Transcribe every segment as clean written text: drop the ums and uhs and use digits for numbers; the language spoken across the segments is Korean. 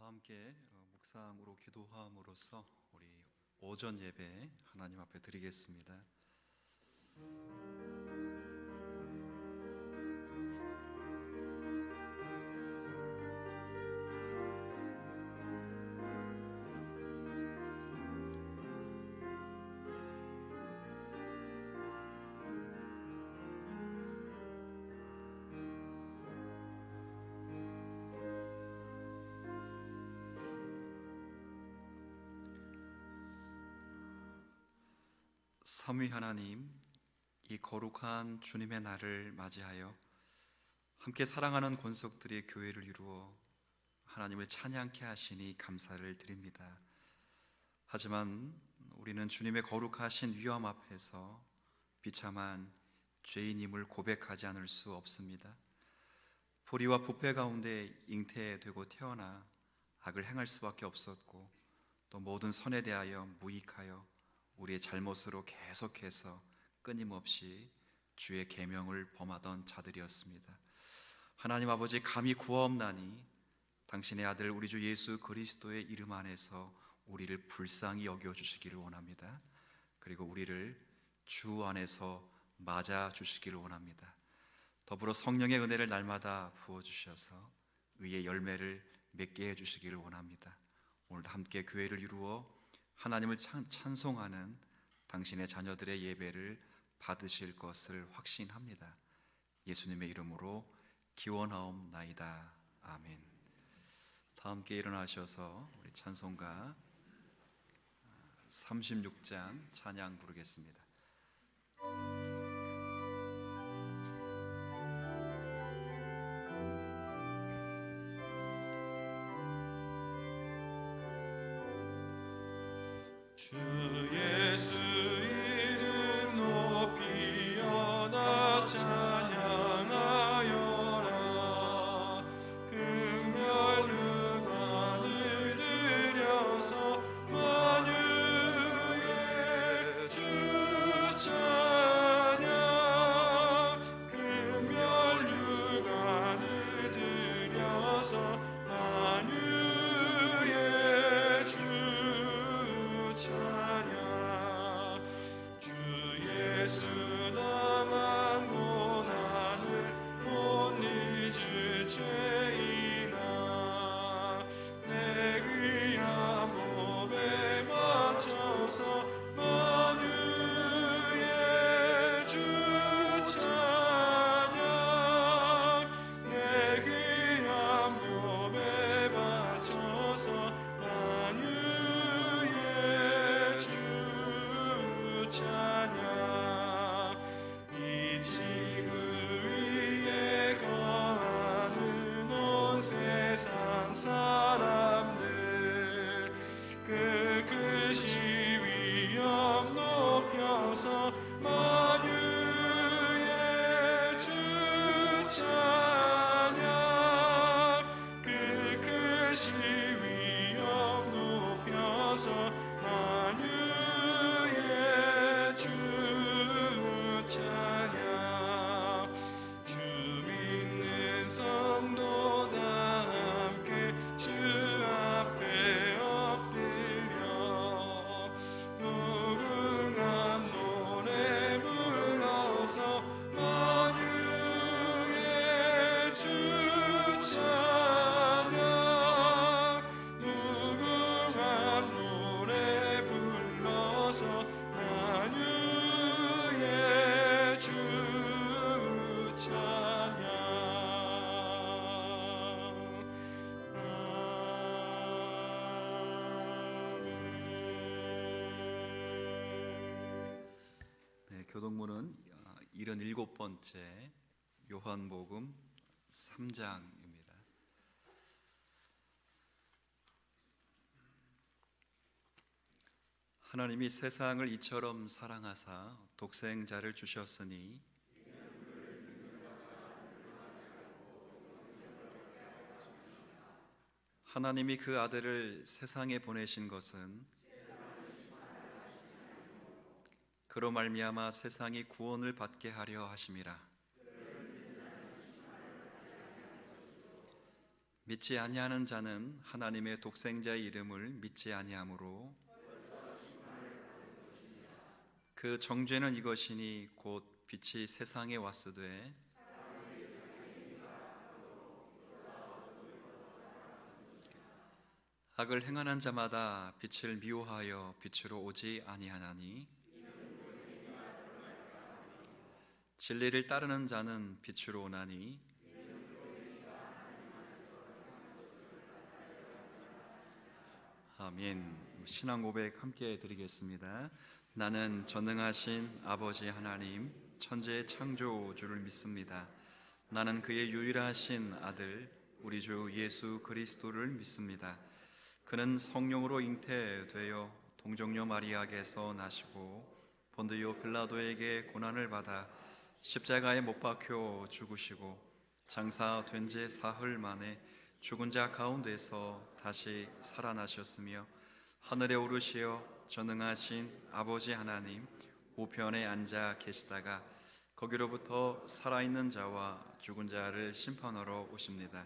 함께 묵상으로 기도함으로써 우리 오전 예배 하나님 앞에 드리겠습니다. 삼위 하나님, 이 거룩한 주님의 날을 맞이하여 함께 사랑하는 권속들이 교회를 이루어 하나님을 찬양케 하시니 감사를 드립니다. 하지만 우리는 주님의 거룩하신 위엄 앞에서 비참한 죄인임을 고백하지 않을 수 없습니다. 불의와 부패 가운데 잉태되고 태어나 악을 행할 수밖에 없었고, 또 모든 선에 대하여 무익하여 우리의 잘못으로 계속해서 끊임없이 주의 계명을 범하던 자들이었습니다. 하나님 아버지, 감히 구하옵나니 당신의 아들 우리 주 예수 그리스도의 이름 안에서 우리를 불쌍히 여겨주시기를 원합니다. 그리고 우리를 주 안에서 맞아주시기를 원합니다. 더불어 성령의 은혜를 날마다 부어주셔서 의의 열매를 맺게 해주시기를 원합니다. 오늘도 함께 교회를 이루어 하나님을 찬송하는 당신의 자녀들의 예배를 받으실 것을 확신합니다. 예수님의 이름으로 기원하옵나이다. 아멘. 다 함께 일어나셔서 우리 찬송가 36장 찬양 부르겠습니다. 주 예수 이름 높이어 나 찬양하여라. 긍휼 유관을 들여서 만유의 주 찬양. 긍휼 유관을 들여서 만유의 주 찬양. 주 예수 당한 고난을 못 잊을 죄인아, 내 귀한 몸에 맞춰서 만유의 주 찬양. 내 귀한 몸에 맞춰서 만유의 주 찬양. 이 지구 위에 거하는 온 세상 사람들, 그 크신 위엄 높여서 만유의 주 찬양. 그 크신 위엄 높여서 만유의 주 찬양. 주 믿는 성도 다 함께 주 앞에 엎드려 무궁한 노래 불러서 만유의 주 찬양. 무궁한 노래 불러서 만유의 주 찬양. 아멘. 네, 교동문은 77번째 요한복음 3장입니다. 하나님이 세상을 이처럼 사랑하사 독생자를 주셨으니 하나님이 그 아들을 세상에 보내신 것은 그로 말미암아 세상이 구원을 받게 하려 하심이라. 믿지 아니하는 자는 하나님의 독생자의 이름을 믿지 아니하므로 그 정죄는 이것이니 곧 빛이 세상에 왔으되 악을 행하는 자마다 빛을 미워하여 빛으로 오지 아니하나니 진리를 따르는 자는 빛으로 오나니 아멘. 신앙 고백 함께 드리겠습니다. 나는 전능하신 아버지 하나님 천지의 창조주를 믿습니다. 나는 그의 유일하신 아들 우리 주 예수 그리스도를 믿습니다. 그는 성령으로 잉태되어 동정녀 마리아에게서 나시고 본디오 빌라도에게 고난을 받아 십자가에 못 박혀 죽으시고 장사된 지 사흘 만에 죽은 자 가운데서 다시 살아나셨으며 하늘에 오르시어 전능하신 아버지 하나님 우편에 앉아 계시다가 거기로부터 살아있는 자와 죽은 자를 심판하러 오십니다.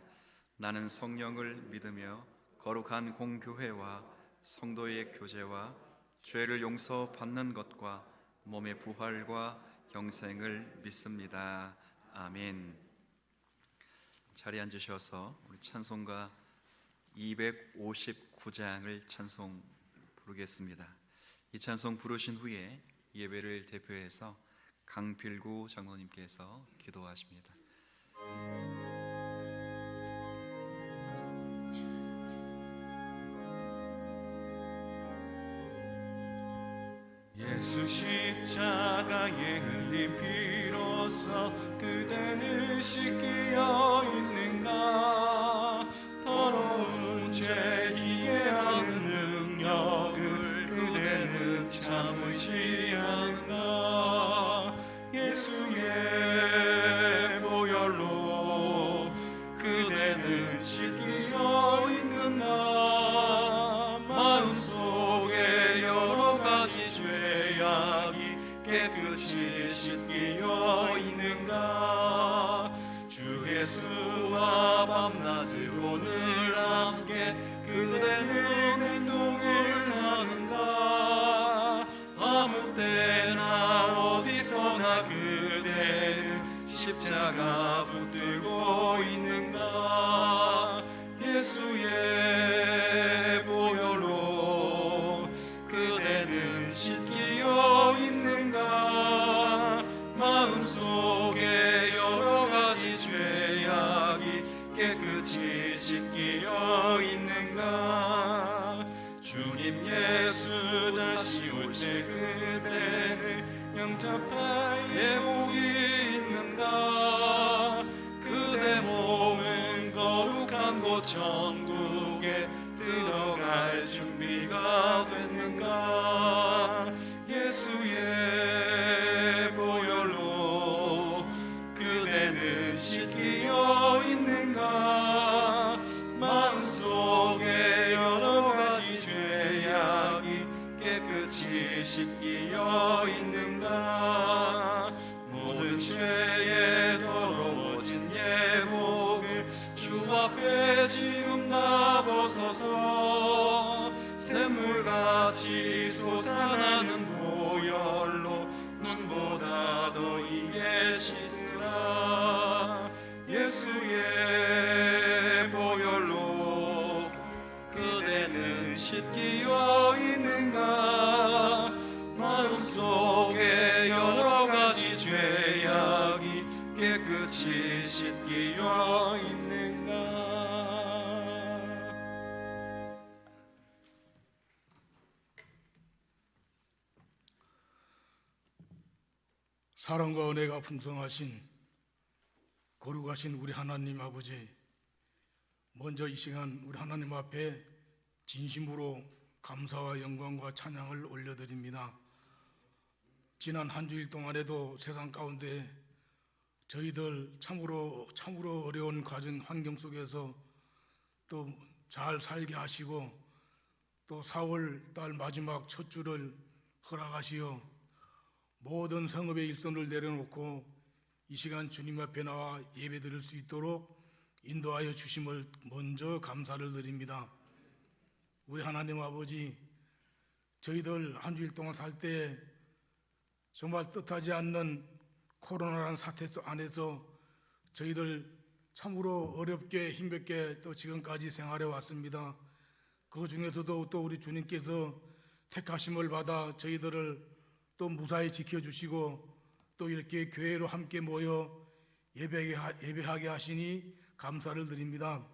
나는 성령을 믿으며 거룩한 공교회와 성도의 교제와 죄를 용서받는 것과 몸의 부활과 영생을 믿습니다. 아멘. 자리에 앉으셔서 우리 찬송가 259장을 찬송 부르겠습니다. 이 찬송 부르신 후에 예배를 대표해서 강필구 장로님께서 기도하십니다. 예수 십자가에 흘린 피로써 그대는 씻기어 있는가? 더러운 죄 이해하는 능력을 그대는 참으시 않나? 예수의 보혈로 그대는 씻기어 있는가? 마음속에 여러 가지 죄악이 깨끗이 씻기어 있는가? 주 예수와 밤낮으로 늘 함께 그대는 행동을 하는가? 아무 때나 어디서나 그대는 십자가 붙들고 있는가? 예수의 보혈로 그대는 씻기어 있는가? 마음속에 여러 가지 죄악이 깨끗이 씻기어 있는가? 주님 예수 다시 올 때 그대는 영접할 복이 있는가? 그대 몸은 거룩한 곳 천국에 들어갈 준비가 됐는가? 예수의 보혈로 그대는 씻기어 있는가? 마음속에 여러 가지 죄악이 깨끗이 씻기어 있는가? 모든 죄에 더러워진 예복을 주 앞에 지금 다 벗어서 샘물같이 솟아나는 보혈로 눈보다 더 이게 씻으라. 예수의 보혈로 그대는 씻기어 있는가? 마음속에 여러 가지 죄악이 깨끗이 씻기어 있는가? 사랑과 은혜가 풍성하신 거룩하신 우리 하나님 아버지, 먼저 이 시간 우리 하나님 앞에 진심으로 감사와 영광과 찬양을 올려드립니다. 지난 한 주일 동안에도 세상 가운데 저희들 참으로 어려운 가정 환경 속에서 또 잘 살게 하시고 또 4월 달 마지막 첫 주를 허락하시어 모든 성읍의 일선을 내려놓고 이 시간 주님 앞에 나와 예배 드릴 수 있도록 인도하여 주심을 먼저 감사를 드립니다. 우리 하나님 아버지, 저희들 한 주일 동안 살 때 정말 뜻하지 않는 코로나라는 사태 안에서 저희들 참으로 어렵게 힘겹게 또 지금까지 생활해 왔습니다. 그 중에서도 또 우리 주님께서 택하심을 받아 저희들을 또 무사히 지켜주시고 또 이렇게 교회로 함께 모여 예배하게 하시니 감사를 드립니다.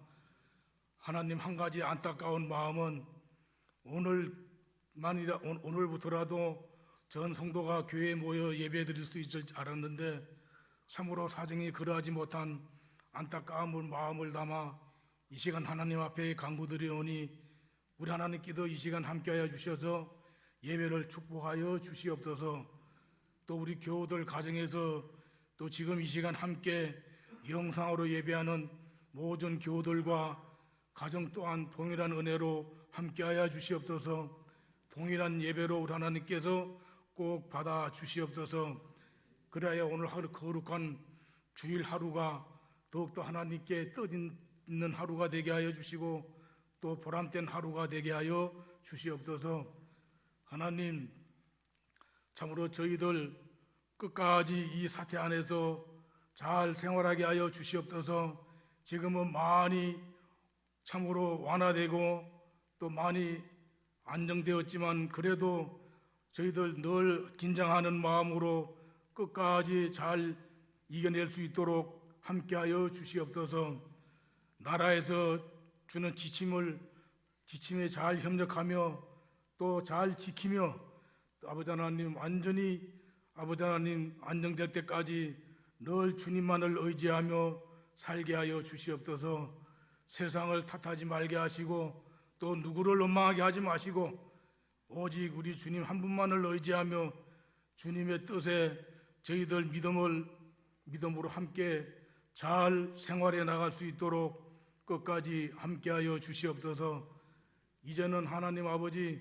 하나님, 한 가지 안타까운 마음은 오늘부터라도 전 성도가 교회에 모여 예배 드릴 수 있을 줄 알았는데 참으로 사정이 그러하지 못한 안타까운 마음을 담아 이 시간 하나님 앞에 간구드리오니 우리 하나님께서 이 시간 함께하여 주셔서 예배를 축복하여 주시옵소서. 또 우리 교우들 가정에서 또 지금 이 시간 함께 영상으로 예배하는 모든 교우들과 가정 또한 동일한 은혜로 함께하여 주시옵소서. 동일한 예배로 우리 하나님께서 꼭 받아 주시옵소서. 그래야 오늘 하루 거룩한 주일 하루가 더욱더 하나님께 뜻 있는 하루가 되게 하여 주시고 또 보람된 하루가 되게 하여 주시옵소서. 하나님, 참으로 저희들 끝까지 이 사태 안에서 잘 생활하게 하여 주시옵소서. 지금은 많이 참으로 완화되고 또 많이 안정되었지만 그래도 저희들 늘 긴장하는 마음으로 끝까지 잘 이겨낼 수 있도록 함께하여 주시옵소서. 나라에서 주는 지침에 잘 협력하며 또 잘 지키며 아버지 하나님 완전히 아버지 하나님 안정될 때까지 늘 주님만을 의지하며 살게 하여 주시옵소서. 세상을 탓하지 말게 하시고 또 누구를 원망하게 하지 마시고 오직 우리 주님 한 분만을 의지하며 주님의 뜻에 저희들 믿음으로 함께 잘 생활해 나갈 수 있도록 끝까지 함께하여 주시옵소서. 이제는 하나님 아버지,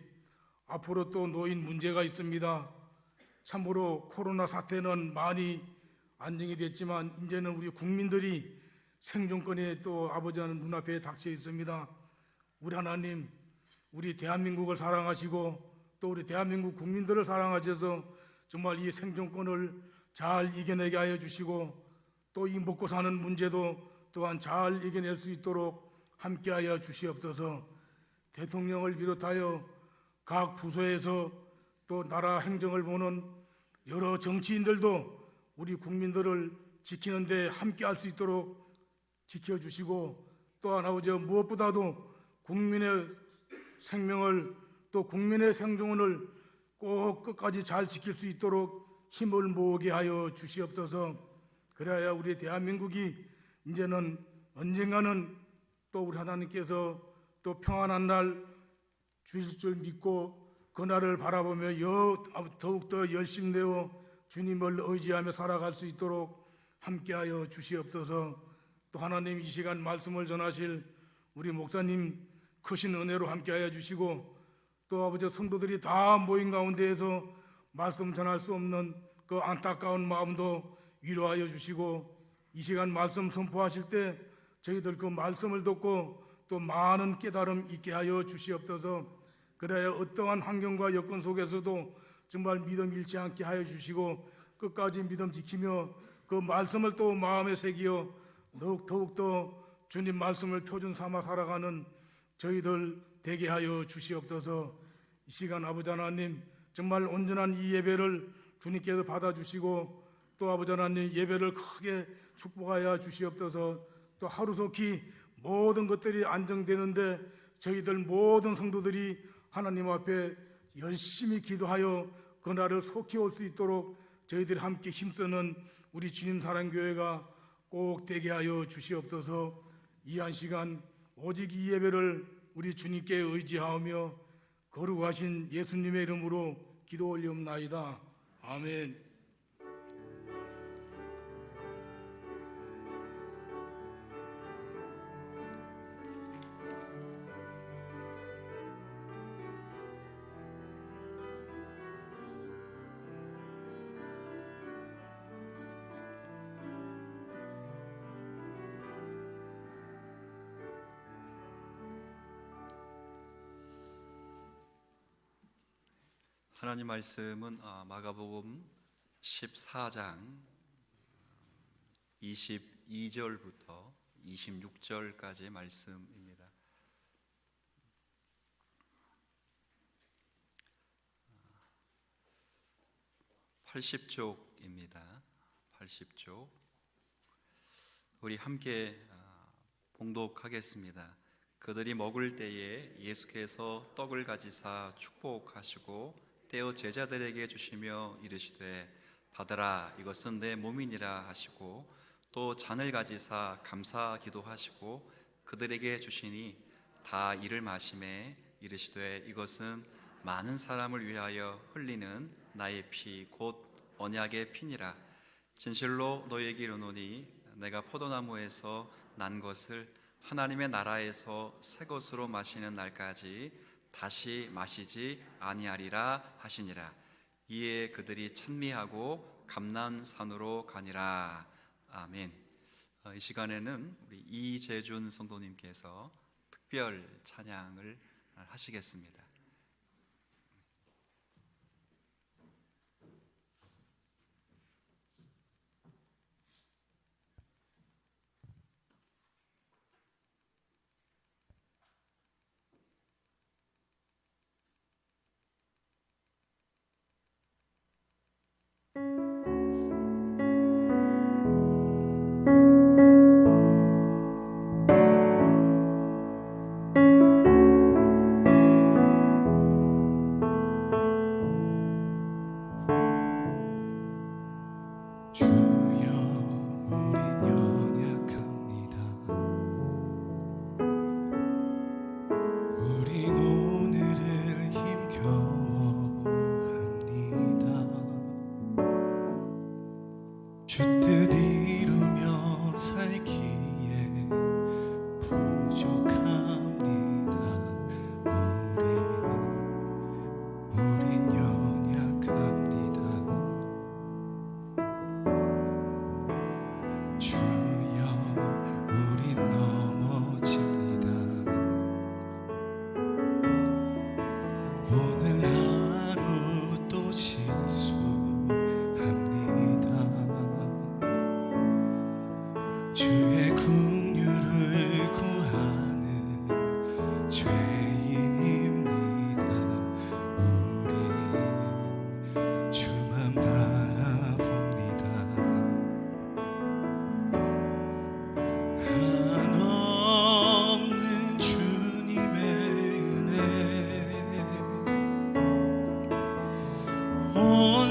앞으로 또 노인 문제가 있습니다. 참으로 코로나 사태는 많이 안정이 됐지만 이제는 우리 국민들이 생존권에 또 아버지 하나님 눈앞에 닥쳐 있습니다. 우리 하나님, 우리 대한민국을 사랑하시고 또 우리 대한민국 국민들을 사랑하셔서 정말 이 생존권을 잘 이겨내게 하여 주시고 또 이 먹고 사는 문제도 또한 잘 이겨낼 수 있도록 함께하여 주시옵소서. 대통령을 비롯하여 각 부서에서 또 나라 행정을 보는 여러 정치인들도 우리 국민들을 지키는 데 함께할 수 있도록 지켜주시고 또한 아버지 무엇보다도 국민의 생명을 또 국민의 생존을 꼭 끝까지 잘 지킬 수 있도록 힘을 모으게 하여 주시옵소서. 그래야 우리 대한민국이 이제는 언젠가는 또 우리 하나님께서 또 평안한 날 주실 줄 믿고 그 날을 바라보며 더욱더 열심히 내어 주님을 의지하며 살아갈 수 있도록 함께하여 주시옵소서. 또 하나님, 이 시간 말씀을 전하실 우리 목사님 크신 은혜로 함께하여 주시고 또 아버지 성도들이 다 모인 가운데에서 말씀 전할 수 없는 그 안타까운 마음도 위로하여 주시고 이 시간 말씀 선포하실 때 저희들 그 말씀을 듣고 또 많은 깨달음 있게 하여 주시옵소서. 그래야 어떠한 환경과 여건 속에서도 정말 믿음 잃지 않게 하여 주시고 끝까지 믿음 지키며 그 말씀을 또 마음에 새기어 더욱더 주님 말씀을 표준 삼아 살아가는 저희들 되게 하여 주시옵소서. 이 시간 아버지 하나님, 정말 온전한 이 예배를 주님께서 받아주시고 또 아버지 하나님 예배를 크게 축복하여 주시옵소서. 또 하루속히 모든 것들이 안정되는데 저희들 모든 성도들이 하나님 앞에 열심히 기도하여 그날을 속히 올 수 있도록 저희들이 함께 힘쓰는 우리 주님 사랑교회가 꼭 되게 하여 주시옵소서. 이 한 시간 오직 이 예배를 우리 주님께 의지하며 거룩하신 예수님의 이름으로 기도 올리옵나이다. 아멘. 하나님 말씀은 마가복음 14장 22절부터 26절까지의 말씀입니다. 80쪽입니다. 80쪽. 우리 함께 봉독하겠습니다. 그들이 먹을 때에 예수께서 떡을 가지사 축복하시고 떼어 제자들에게 주시며 이르시되 받으라 이것은 내 몸이니라 하시고 또 잔을 가지사 감사 기도하시고 그들에게 주시니 다 이를 마시매 이르시되 이것은 많은 사람을 위하여 흘리는 나의 피 곧 언약의 피니라. 진실로 너희에게 이르노니 내가 포도나무에서 난 것을 하나님의 나라에서 새 것으로 마시는 날까지 다시 마시지 아니하리라 하시니라. 이에 그들이 찬미하고 감난산으로 가니라. 아멘. 이 시간에는 우리 이재준 성도님께서 특별 찬양을 하시겠습니다.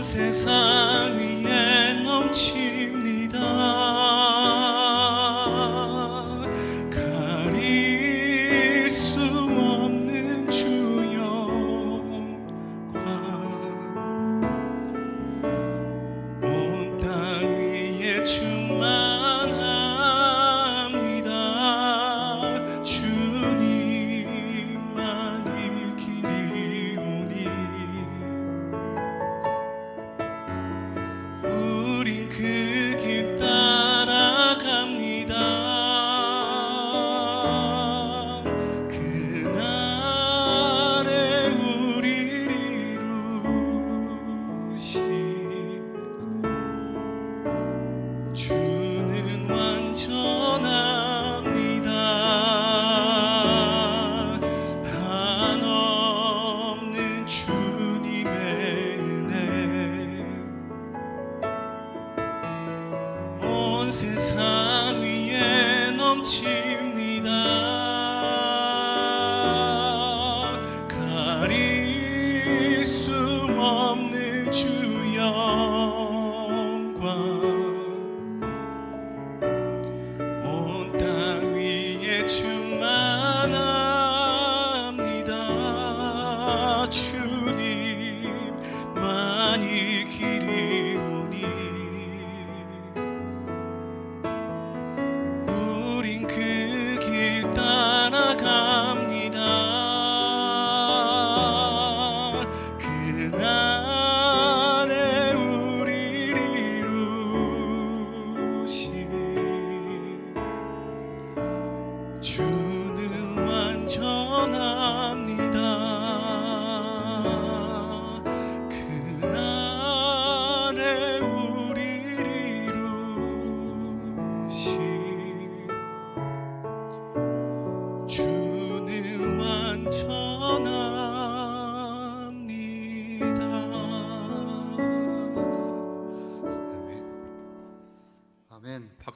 세상 위에 넘칩니다. 가릴 수 없는 주 영광 온 땅 위에 충만합니다. 주님만이 길이 오니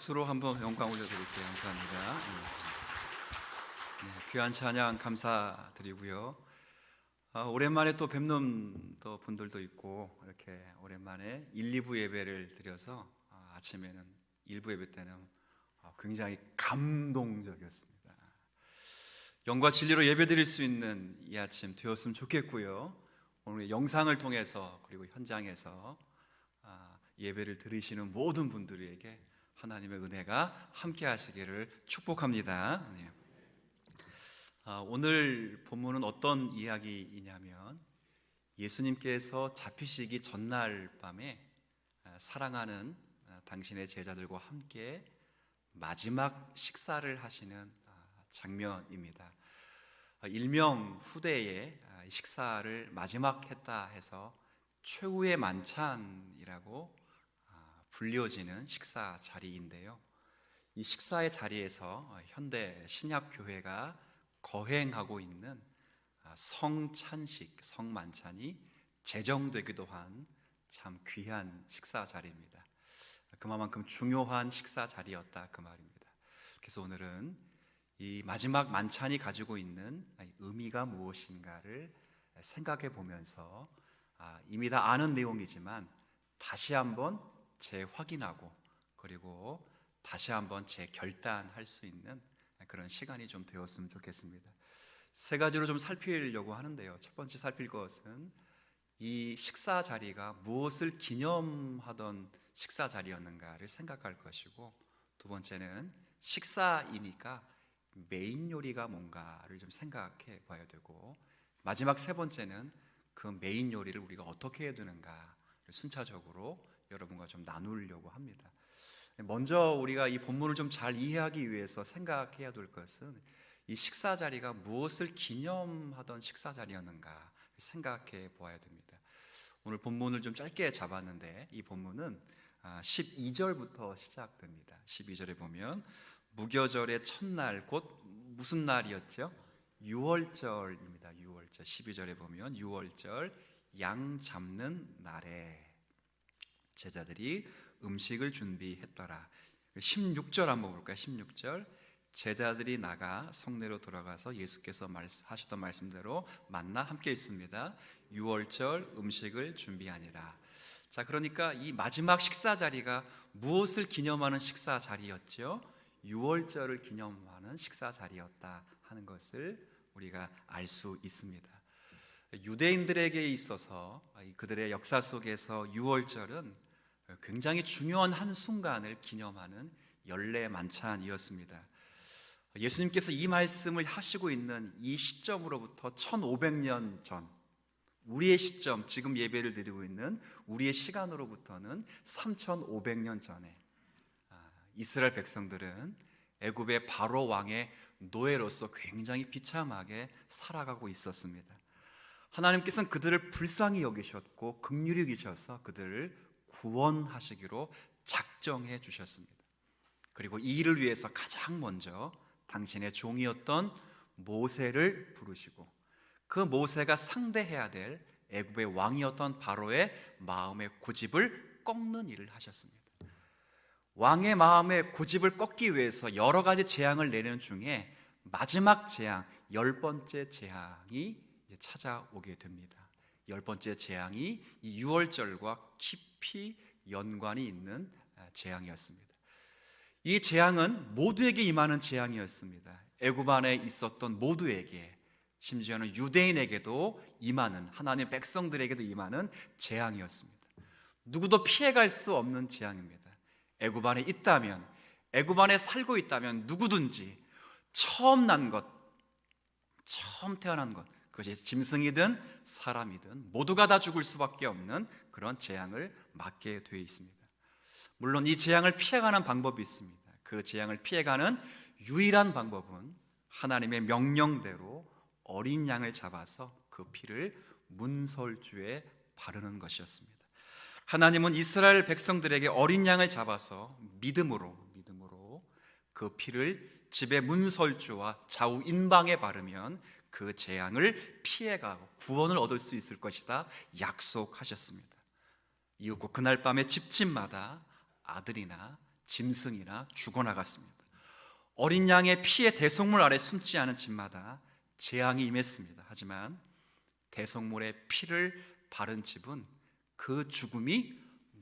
박수로 한번 영광 올려드릴게요. 감사합니다. 네, 귀한 찬양 감사드리고요. 오랜만에 또 뵙는 또 분들도 있고 이렇게 오랜만에 1, 2부 예배를 드려서 아침에는 1부 예배 때는 굉장히 감동적이었습니다. 영과 진리로 예배 드릴 수 있는 이 아침 되었으면 좋겠고요. 오늘 영상을 통해서 그리고 현장에서 예배를 들으시는 모든 분들에게 하나님의 은혜가 함께 하시기를 축복합니다. 오늘 본문은 어떤 이야기이냐면 예수님께서 잡히시기 전날 밤에 사랑하는 당신의 제자들과 함께 마지막 식사를 하시는 장면입니다. 일명 후대에 식사를 마지막 했다 해서 최후의 만찬이라고 불려지는 식사 자리인데요. 이 식사의 자리에서 현대 신약교회가 거행하고 있는 성찬식, 성만찬이 제정되기도 한 참 귀한 식사 자리입니다. 그만큼 중요한 식사 자리였다 그 말입니다. 그래서 오늘은 이 마지막 만찬이 가지고 있는 의미가 무엇인가를 생각해 보면서 이미 다 아는 내용이지만 다시 한번 재확인하고 그리고 다시 한번 재결단할 수 있는 그런 시간이 좀 되었으면 좋겠습니다. 세 가지로 좀 살피려고 하는데요. 첫 번째 살필 것은 이 식사 자리가 무엇을 기념하던 식사 자리였는가를 생각할 것이고, 두 번째는 식사이니까 메인 요리가 뭔가를 좀 생각해 봐야 되고, 마지막 세 번째는 그 메인 요리를 우리가 어떻게 해야 되는가를 순차적으로 여러분과 좀 나누려고 합니다. 먼저 우리가 이 본문을 좀 잘 이해하기 위해서 생각해야 될 것은 이 식사 자리가 무엇을 기념하던 식사 자리였는가 생각해 보아야 됩니다. 오늘 본문을 좀 짧게 잡았는데 이 본문은 12절부터 시작됩니다. 12절에 보면 무교절의 첫날 곧 무슨 날이었죠? 유월절입니다. 유월절. 12절에 보면 유월절 양 잡는 날에 제자들이 음식을 준비했더라. 16절 한번 볼까요? 16절 제자들이 나가 성내로 돌아가서 예수께서 하셨던 말씀대로 만나 함께 있습니다. 유월절 음식을 준비하니라. 자, 그러니까 이 마지막 식사 자리가 무엇을 기념하는 식사 자리였죠? 유월절을 기념하는 식사 자리였다 하는 것을 우리가 알 수 있습니다. 유대인들에게 있어서 그들의 역사 속에서 유월절은 굉장히 중요한 한순간을 기념하는 연례 만찬이었습니다. 예수님께서 이 말씀을 하시고 있는 이 시점으로부터 1500년 전, 우리의 시점, 지금 예배를 드리고 있는 우리의 시간으로부터는 3500년 전에 이스라엘 백성들은 애굽의 바로 왕의 노예로서 굉장히 비참하게 살아가고 있었습니다. 하나님께서는 그들을 불쌍히 여기셨고 긍휼히 여기셔서 그들을 구원하시기로 작정해 주셨습니다. 그리고 이 일을 위해서 가장 먼저 당신의 종이었던 모세를 부르시고 그 모세가 상대해야 될 애굽의 왕이었던 바로의 마음의 고집을 꺾는 일을 하셨습니다. 왕의 마음의 고집을 꺾기 위해서 여러 가지 재앙을 내는 중에 마지막 재앙, 10번째 재앙이 찾아오게 됩니다. 10번째 재앙이 이 유월절과 깊이 연관이 있는 재앙이었습니다. 이 재앙은 모두에게 임하는 재앙이었습니다. 애굽 안에 있었던 모두에게, 심지어는 유대인에게도 임하는, 하나님의 백성들에게도 임하는 재앙이었습니다. 누구도 피해갈 수 없는 재앙입니다. 애굽 안에 있다면, 애굽 안에 살고 있다면 누구든지 처음 난 것, 처음 태어난 것, 그것이 짐승이든 사람이든 모두가 다 죽을 수밖에 없는 그런 재앙을 맞게 되어 있습니다. 물론 이 재앙을 피해가는 방법이 있습니다. 그 재앙을 피해가는 유일한 방법은 하나님의 명령대로 어린 양을 잡아서 그 피를 문설주에 바르는 것이었습니다. 하나님은 이스라엘 백성들에게 어린 양을 잡아서 믿음으로 그 피를 집의 문설주와 좌우 인방에 바르면 그 재앙을 피해가고 구원을 얻을 수 있을 것이다 약속하셨습니다. 이윽고 그날 밤에 집집마다 아들이나 짐승이나 죽어나갔습니다. 어린 양의 피에 대속물 아래 숨지 않은 집마다 재앙이 임했습니다. 하지만 대속물의 피를 바른 집은 그 죽음이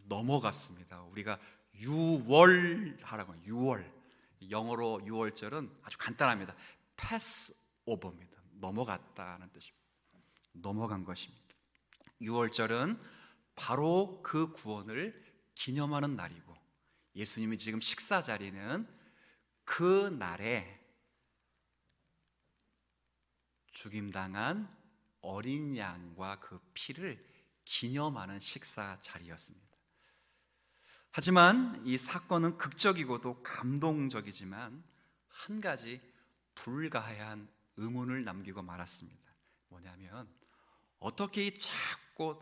넘어갔습니다. 우리가 유월하라고 해요. 유월, 영어로 유월절은 아주 간단합니다. pass over입니다. 넘어갔다는 뜻입니다. 넘어간 것입니다. 유월절은 바로 그 구원을 기념하는 날이고, 예수님이 지금 식사 자리는 그 날에 죽임당한 어린 양과 그 피를 기념하는 식사 자리였습니다. 하지만 이 사건은 극적이고도 감동적이지만 한 가지 불가해한 의문을 남기고 말았습니다. 뭐냐면 어떻게 이 작고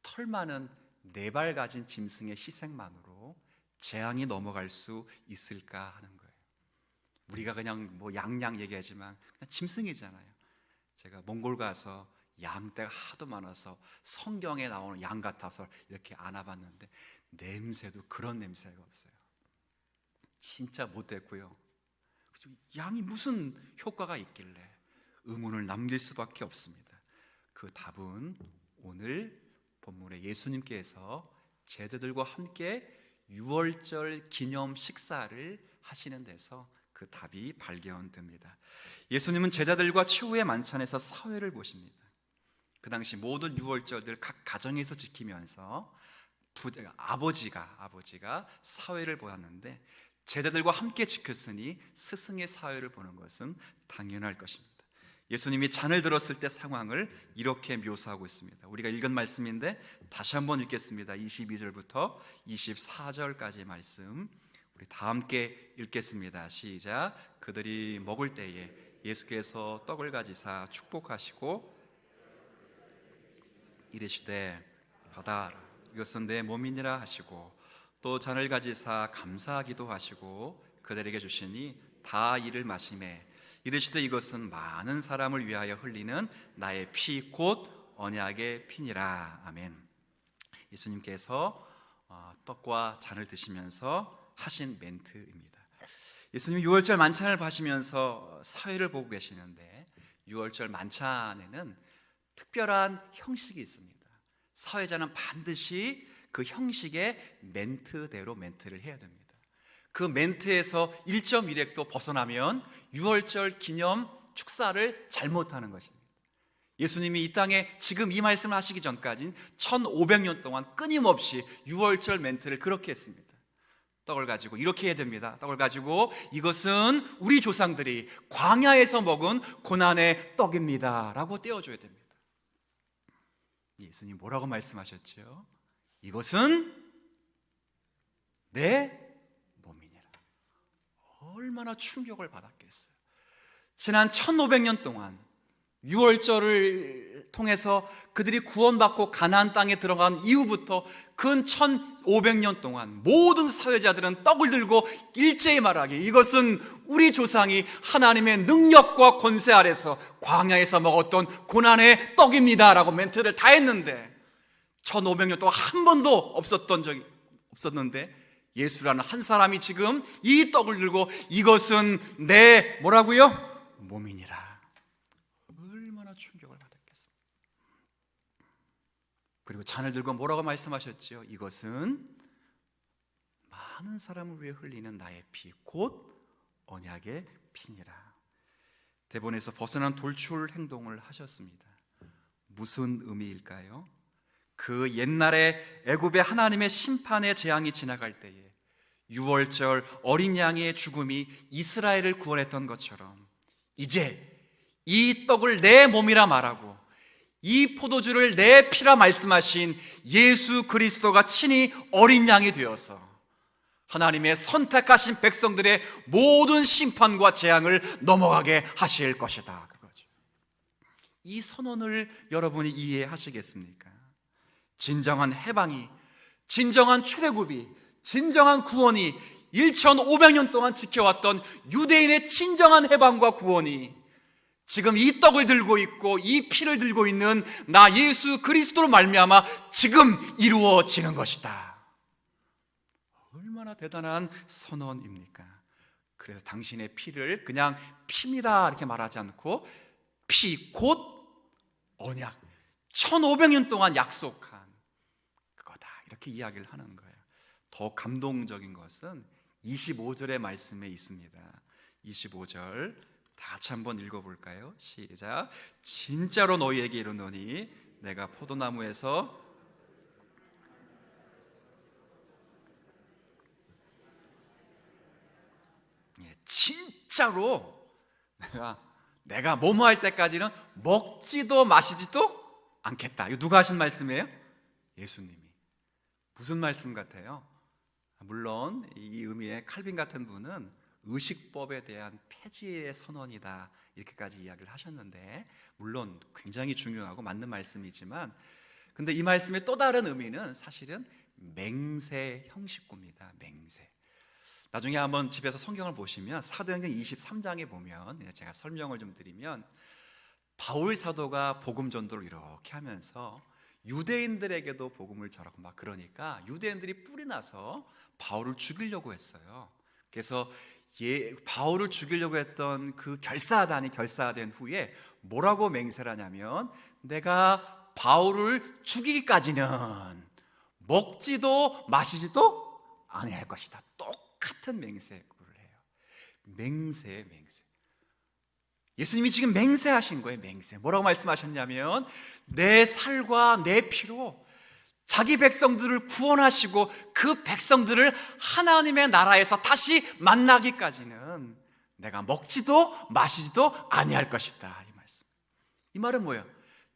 털 많은 4발 가진 짐승의 희생만으로 재앙이 넘어갈 수 있을까 하는 거예요. 우리가 그냥 뭐 양양 얘기하지만 그냥 짐승이잖아요. 제가 몽골 가서 양떼가 하도 많아서 성경에 나오는 양 같아서 이렇게 안아봤는데 냄새도 그런 냄새가 없어요. 진짜 못됐고요. 양이 무슨 효과가 있길래 의문을 남길 수밖에 없습니다. 그 답은 오늘 본문에 예수님께서 제자들과 함께 유월절 기념 식사를 하시는 데서 그 답이 발견됩니다. 예수님은 제자들과 최후의 만찬에서 사회를 보십니다. 그 당시 모든 유월절들 각 가정에서 지키면서 아버지가 사회를 보았는데 제자들과 함께 지켰으니 스승의 사회를 보는 것은 당연할 것입니다. 예수님이 잔을 들었을 때 상황을 이렇게 묘사하고 있습니다. 우리가 읽은 말씀인데 다시 한번 읽겠습니다. 22절부터 24절까지의 말씀 우리 다 함께 읽겠습니다. 시작. 그들이 먹을 때에 예수께서 떡을 가지사 축복하시고 이르시되 받아라, 이것은 내 몸이니라 하시고 또 잔을 가지사 감사하기도 하시고 그들에게 주시니 다 이를 마시매 이르시되 이것은 많은 사람을 위하여 흘리는 나의 피 곧 언약의 피니라. 아멘. 예수님께서 떡과 잔을 드시면서 하신 멘트입니다. 예수님이 유월절 만찬을 하시면서 사회를 보고 계시는데 유월절 만찬에는 특별한 형식이 있습니다. 사회자는 반드시 그 형식의 멘트대로 멘트를 해야 됩니다. 그 멘트에서 1.1획도 벗어나면 유월절 기념 축사를 잘못하는 것입니다. 예수님이 이 땅에 지금 이 말씀을 하시기 전까지는 1500년 동안 끊임없이 유월절 멘트를 그렇게 했습니다. 떡을 가지고 이렇게 해야 됩니다. 떡을 가지고 이것은 우리 조상들이 광야에서 먹은 고난의 떡입니다 라고 떼어줘야 됩니다. 예수님 뭐라고 말씀하셨죠? 이것은 내 몸이니라. 얼마나 충격을 받았겠어요. 지난 1500년 동안 유월절을 통해서 그들이 구원받고 가나안 땅에 들어간 이후부터 근 1500년 동안 모든 사회자들은 떡을 들고 일제히 말하기 이것은 우리 조상이 하나님의 능력과 권세 아래서 광야에서 먹었던 고난의 떡입니다 라고 멘트를 다 했는데 1500년 동안 한 번도 없었던 적이 없었는데 예수라는 한 사람이 지금 이 떡을 들고 이것은 내 뭐라고요? 몸이니라. 얼마나 충격을 받았겠습니까? 그리고 잔을 들고 뭐라고 말씀하셨지요? 이것은 많은 사람을 위해 흘리는 나의 피 곧 언약의 피니라. 대본에서 벗어난 돌출 행동을 하셨습니다. 무슨 의미일까요? 그 옛날에 애굽의 하나님의 심판의 재앙이 지나갈 때에 유월절 어린 양의 죽음이 이스라엘을 구원했던 것처럼 이제 이 떡을 내 몸이라 말하고 이 포도주를 내 피라 말씀하신 예수 그리스도가 친히 어린 양이 되어서 하나님의 선택하신 백성들의 모든 심판과 재앙을 넘어가게 하실 것이다. 그거죠. 이 선언을 여러분이 이해하시겠습니까? 진정한 해방이, 진정한 출애굽이, 진정한 구원이 1500년 동안 지켜왔던 유대인의 진정한 해방과 구원이 지금 이 떡을 들고 있고 이 피를 들고 있는 나 예수 그리스도로 말미암아 지금 이루어지는 것이다. 얼마나 대단한 선언입니까? 그래서 당신의 피를 그냥 피입니다 이렇게 말하지 않고 피 곧 언약, 1500년 동안 약속한 그거다 이렇게 이야기를 하는 거예요. 더 감동적인 것은 25절의 말씀에 있습니다. 25절 다 같이 한번 읽어볼까요? 시작. 진짜로 너희에게 이르노니 내가 포도나무에서 진짜로 내가 뭐뭐 할 때까지는 먹지도 마시지도 않겠다. 이거 누가 하신 말씀이에요? 예수님이. 무슨 말씀 같아요? 물론 이 의미의 칼빈 같은 분은 의식법에 대한 폐지의 선언이다 이렇게까지 이야기를 하셨는데, 물론 굉장히 중요하고 맞는 말씀이지만, 근데 이 말씀의 또 다른 의미는 사실은 맹세 형식구입니다. 맹세. 나중에 한번 집에서 성경을 보시면 사도행전 23장에 보면, 제가 설명을 좀 드리면, 바울 사도가 복음 전도를 이렇게 하면서 유대인들에게도 복음을 전하고 막 그러니까 유대인들이 뿔이 나서 바울을 죽이려고 했어요. 그래서 바울을 죽이려고 했던 그 결사단이 결사된 후에 뭐라고 맹세를 하냐면, 내가 바울을 죽이기까지는 먹지도 마시지도 아니할 것이다. 똑같은 맹세를 해요. 맹세. 예수님이 지금 맹세하신 거예요. 맹세. 뭐라고 말씀하셨냐면, 내 살과 내 피로 자기 백성들을 구원하시고 그 백성들을 하나님의 나라에서 다시 만나기까지는 내가 먹지도 마시지도 아니할 것이다. 이 말씀. 이 말은 뭐예요?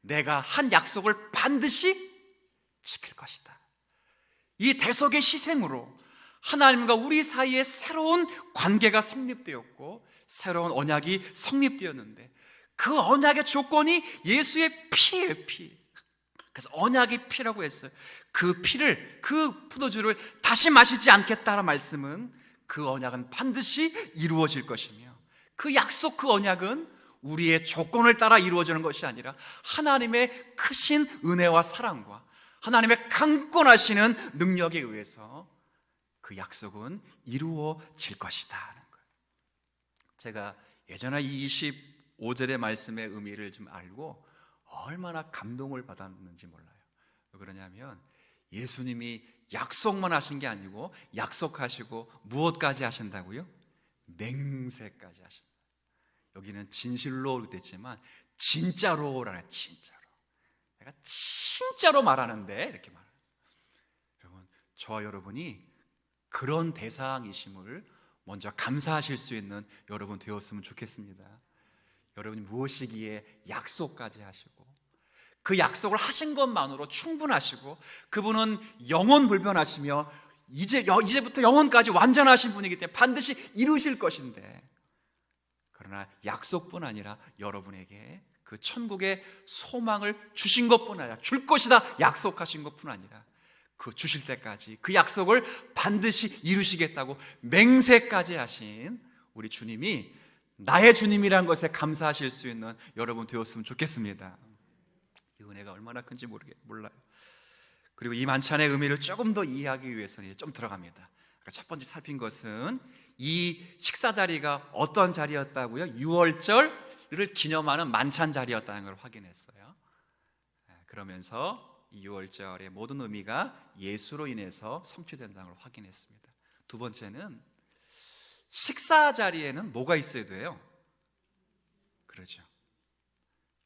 내가 한 약속을 반드시 지킬 것이다. 이 대속의 희생으로 하나님과 우리 사이에 새로운 관계가 성립되었고 새로운 언약이 성립되었는데, 그 언약의 조건이 예수의 피예요. 피. 그래서 언약의 피라고 했어요. 그 피를, 그 포도주를 다시 마시지 않겠다는 말씀은 그 언약은 반드시 이루어질 것이며, 그 약속, 그 언약은 우리의 조건을 따라 이루어지는 것이 아니라 하나님의 크신 은혜와 사랑과 하나님의 강권하시는 능력에 의해서 그 약속은 이루어질 것이다 하는 거예요. 제가 예전에 이 25절의 말씀의 의미를 좀 알고 얼마나 감동을 받았는지 몰라요. 왜 그러냐면, 예수님이 약속만 하신 게 아니고 약속하시고 무엇까지 하신다고요? 맹세까지 하신다. 여기는 진실로 됐지만 진짜로라는, 진짜로. 내가 진짜로 말하는데 이렇게 말해요. 여러분, 저와 여러분이 그런 대상이심을 먼저 감사하실 수 있는 여러분 되었으면 좋겠습니다. 여러분이 무엇이기에 약속까지 하시고 그 약속을 하신 것만으로 충분하시고, 그분은 영원불변하시며 이제부터 영원까지 완전하신 분이기 때문에 반드시 이루실 것인데, 그러나 약속뿐 아니라 여러분에게 그 천국의 소망을 주신 것뿐 아니라, 줄 것이다 약속하신 것뿐 아니라, 그 주실 때까지 그 약속을 반드시 이루시겠다고 맹세까지 하신 우리 주님이 나의 주님이라는 것에 감사하실 수 있는 여러분 되었으면 좋겠습니다. 이 은혜가 얼마나 큰지 몰라요. 그리고 이 만찬의 의미를 조금 더 이해하기 위해서는 좀 들어갑니다. 첫 번째 살핀 것은 이 식사 자리가 어떤 자리였다고요? 6월절을 기념하는 만찬 자리였다는 걸 확인했어요. 그러면서 이 6월절의 모든 의미가 예수로 인해서 성취된다는 걸 확인했습니다. 두 번째는 식사 자리에는 뭐가 있어야 돼요? 그렇죠.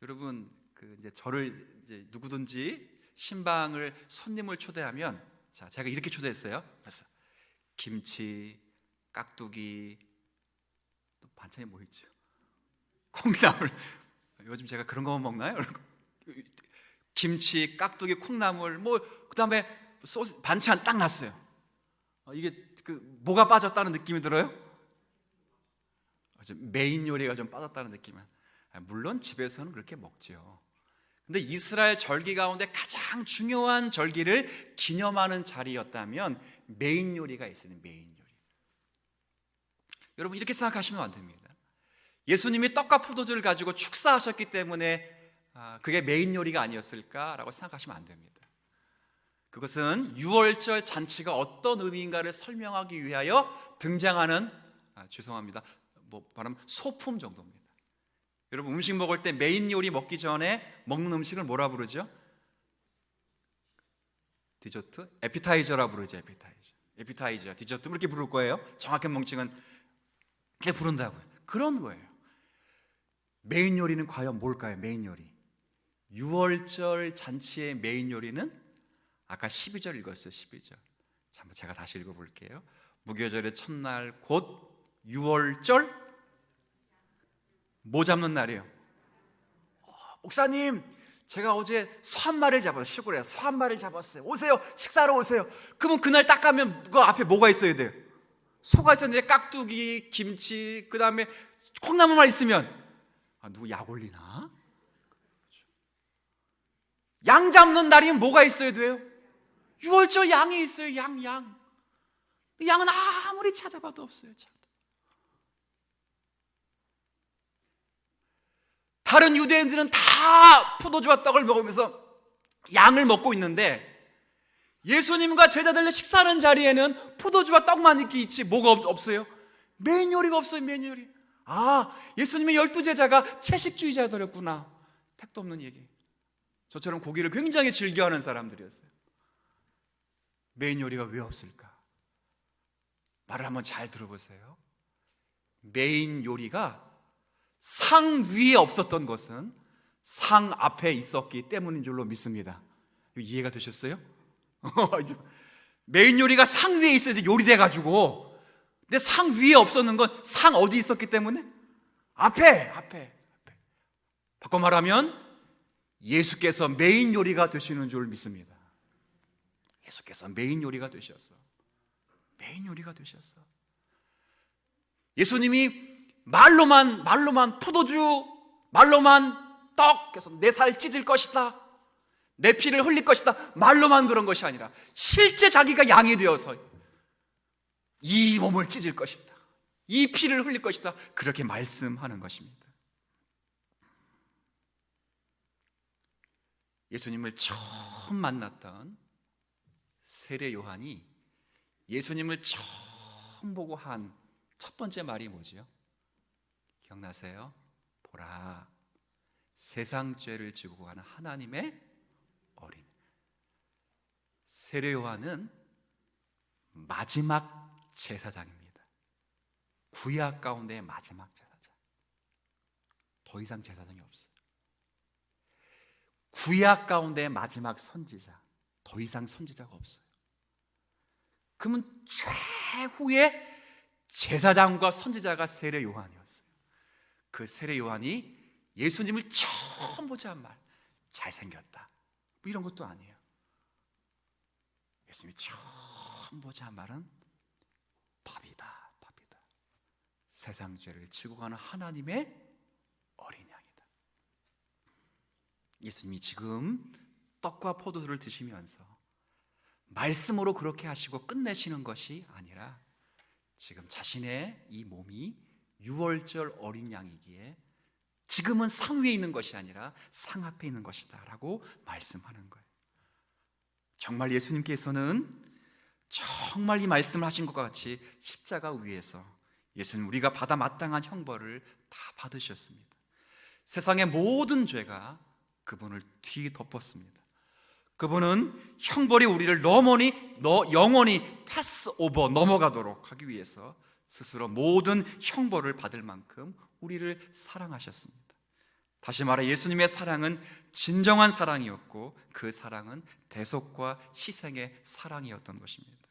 여러분, 이제 저를 이제 누구든지 신방을 손님을 초대하면, 자, 제가 이렇게 초대했어요. 그래서 김치, 깍두기, 또 반찬이 뭐 있죠? 콩나물. 요즘 제가 그런 거만 먹나요? 김치, 깍두기, 콩나물, 그다음에 소스, 반찬 딱 놨어요. 이게 뭐가 빠졌다는 느낌이 들어요? 메인 요리가 좀 빠졌다는 느낌은. 물론 집에서는 그렇게 먹죠. 근데 이스라엘 절기 가운데 가장 중요한 절기를 기념하는 자리였다면 메인 요리가 있어요. 메인 요리. 여러분, 이렇게 생각하시면 안 됩니다. 예수님이 떡과 포도주를 가지고 축사하셨기 때문에 그게 메인 요리가 아니었을까라고 생각하시면 안 됩니다. 그것은 유월절 잔치가 어떤 의미인가를 설명하기 위하여 등장하는 죄송합니다. 말하면 소품 정도입니다. 여러분 음식 먹을 때 메인 요리 먹기 전에 먹는 음식을 뭐라 부르죠? 디저트? 에피타이저라 부르죠. 에피타이저, 디저트 이렇게 부를 거예요. 정확한 명칭은 이렇게 부른다고요. 그런 거예요. 메인 요리는 과연 뭘까요? 메인 요리. 유월절 잔치의 메인 요리는 아까 12절 읽었어요. 12절. 제가 다시 읽어볼게요. 무교절의 첫날 곧 유월절 뭐 잡는 날이에요? 목사님, 제가 어제 소 한 마리를 잡았어요. 시골에 소 한 마리를 잡았어요. 오세요. 식사하러 오세요. 그러면 그날 딱 가면 그 앞에 뭐가 있어야 돼요? 소가 있었는데 깍두기, 김치, 그 다음에 콩나물만 있으면 누구 약 올리나? 양 잡는 날이면 뭐가 있어야 돼요? 유월절 양이 있어요. 양. 양은 아무리 찾아봐도 없어요. 다른 유대인들은 다 포도주와 떡을 먹으면서 양을 먹고 있는데 예수님과 제자들의 식사하는 자리에는 포도주와 떡만 이렇게 있지 뭐가 없어요? 메인 요리가 없어요. 메인 요리. 예수님의 12제자가 채식주의자들이었구나. 택도 없는 얘기. 저처럼 고기를 굉장히 즐겨하는 사람들이었어요. 메인 요리가 왜 없을까? 말을 한번 잘 들어보세요. 메인 요리가 상 위에 없었던 것은 상 앞에 있었기 때문인 줄로 믿습니다. 이해가 되셨어요? 메인 요리가 상 위에 있어야 요리돼가지고, 근데 상 위에 없었는 건 상 어디 있었기 때문에? 앞에. 바꿔 말하면 예수께서 메인 요리가 되시는 줄 믿습니다. 예수께서 메인 요리가 되셨어. 메인 요리가 되셨어. 예수님이 말로만 포도주, 말로만 떡, 해서 내 살 찢을 것이다, 내 피를 흘릴 것이다, 말로만 그런 것이 아니라 실제 자기가 양이 되어서 이 몸을 찢을 것이다, 이 피를 흘릴 것이다, 그렇게 말씀하는 것입니다. 예수님을 처음 만났던 세례 요한이 예수님을 처음 보고 한 첫 번째 말이 뭐지요? 기억나세요? 보라, 세상 죄를 지고 가는 하나님의 어린. 세례 요한은 마지막 제사장입니다. 구약 가운데의 마지막 제사장. 더 이상 제사장이 없어요. 구약 가운데의 마지막 선지자. 더 이상 선지자가 없어요. 그러면 최후의 제사장과 선지자가 세례 요한이었어요. 그 세례 요한이 예수님을 처음 보자 한 말, 잘생겼다, 뭐 이런 것도 아니에요. 예수님이 처음 보자 한 말은 밥이다. 세상 죄를 지고 가는 하나님의 어린 양이다. 예수님이 지금 떡과 포도주를 드시면서 말씀으로 그렇게 하시고 끝내시는 것이 아니라 지금 자신의 이 몸이 유월절 어린 양이기에 지금은 상 위에 있는 것이 아니라 상 앞에 있는 것이다 라고 말씀하는 거예요. 정말 예수님께서는 정말 이 말씀을 하신 것과 같이 십자가 위에서 예수님 우리가 받아 마땅한 형벌을 다 받으셨습니다. 세상의 모든 죄가 그분을 뒤덮었습니다. 그분은 형벌이 우리를 영원히 패스오버, 넘어가도록 하기 위해서 스스로 모든 형벌을 받을 만큼 우리를 사랑하셨습니다. 다시 말해 예수님의 사랑은 진정한 사랑이었고 그 사랑은 대속과 희생의 사랑이었던 것입니다.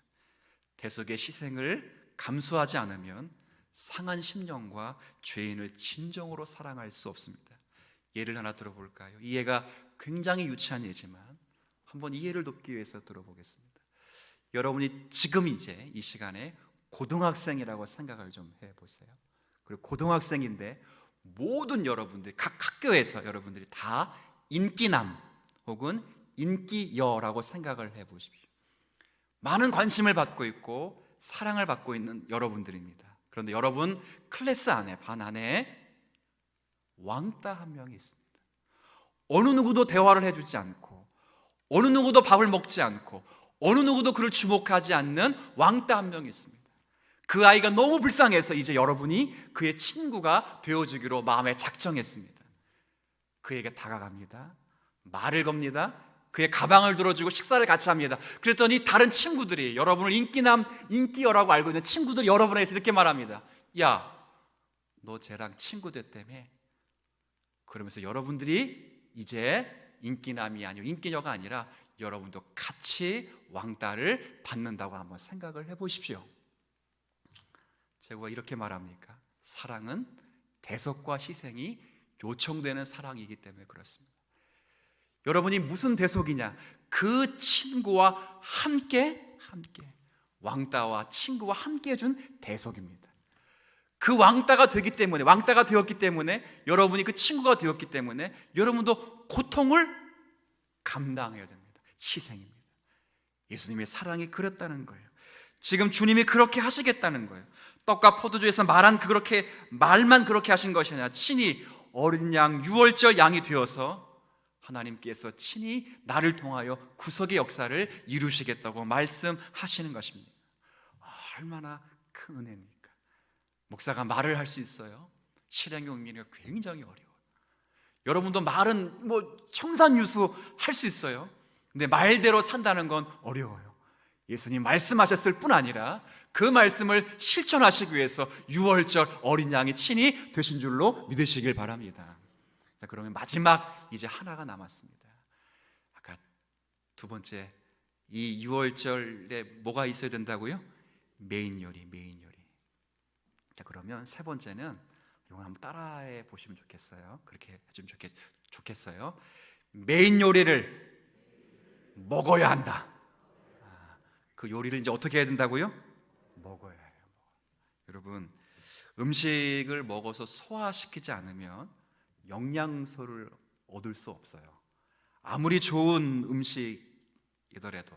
대속의 희생을 감수하지 않으면 상한 심령과 죄인을 진정으로 사랑할 수 없습니다. 예를 하나 들어볼까요? 이 예가 굉장히 유치한 예지만 한번 이해를 돕기 위해서 들어보겠습니다. 여러분이 지금 이제 이 시간에 고등학생이라고 생각을 좀 해보세요. 그리고 고등학생인데 모든 여러분들이 각 학교에서 여러분들이 다 인기남 혹은 인기여라고 생각을 해보십시오. 많은 관심을 받고 있고 사랑을 받고 있는 여러분들입니다. 그런데 여러분 클래스 안에, 반 안에 왕따 한 명이 있습니다. 어느 누구도 대화를 해주지 않고 어느 누구도 밥을 먹지 않고 어느 누구도 그를 주목하지 않는 왕따 한 명이 있습니다. 그 아이가 너무 불쌍해서 이제 여러분이 그의 친구가 되어주기로 마음에 작정했습니다. 그에게 다가갑니다. 말을 겁니다. 그의 가방을 들어주고 식사를 같이 합니다. 그랬더니 다른 친구들이, 여러분을 인기여라고 알고 있는 친구들이 여러분에게 이렇게 말합니다. 야, 너 쟤랑 친구 됐다며? 그러면서 여러분들이 이제 인기남이 아니고 인기녀가 아니라 여러분도 같이 왕따를 받는다고 한번 생각을 해보십시오. 제가 이렇게 말합니까? 사랑은 대속과 희생이 요청되는 사랑이기 때문에 그렇습니다. 여러분이 무슨 대속이냐? 그 친구와 함께 왕따와 친구와 함께 해준 대속입니다. 그 왕따가 되었기 때문에 여러분이 그 친구가 되었기 때문에 여러분도 고통을 감당해야 됩니다. 희생입니다. 예수님의 사랑이 그랬다는 거예요. 지금 주님이 그렇게 하시겠다는 거예요. 떡과 포도주에서 말만 그렇게 하신 것이 아니라 친히 어린 양, 유월절 양이 되어서 하나님께서 친히 나를 통하여 구속의 역사를 이루시겠다고 말씀하시는 것입니다. 얼마나 큰 은혜입니까? 목사가 말을 할 수 있어요. 실행의 의미가 굉장히 어려워요. 여러분도 말은 청산유수 할 수 있어요. 근데 말대로 산다는 건 어려워요. 예수님 말씀하셨을 뿐 아니라 그 말씀을 실천하시기 위해서 유월절 어린 양이 친히 되신 줄로 믿으시길 바랍니다. 자, 그러면 마지막 이제 하나가 남았습니다. 아까 두 번째, 이 유월절에 뭐가 있어야 된다고요? 메인 요리. 자, 그러면 세 번째는 이거 한번 따라해 보시면 좋겠어요. 그렇게 해주면 좋겠어요. 메인 요리를 먹어야 한다. 그 요리를 이제 어떻게 해야 된다고요? 먹어야 해요. 여러분, 음식을 먹어서 소화시키지 않으면 영양소를 얻을 수 없어요. 아무리 좋은 음식이더라도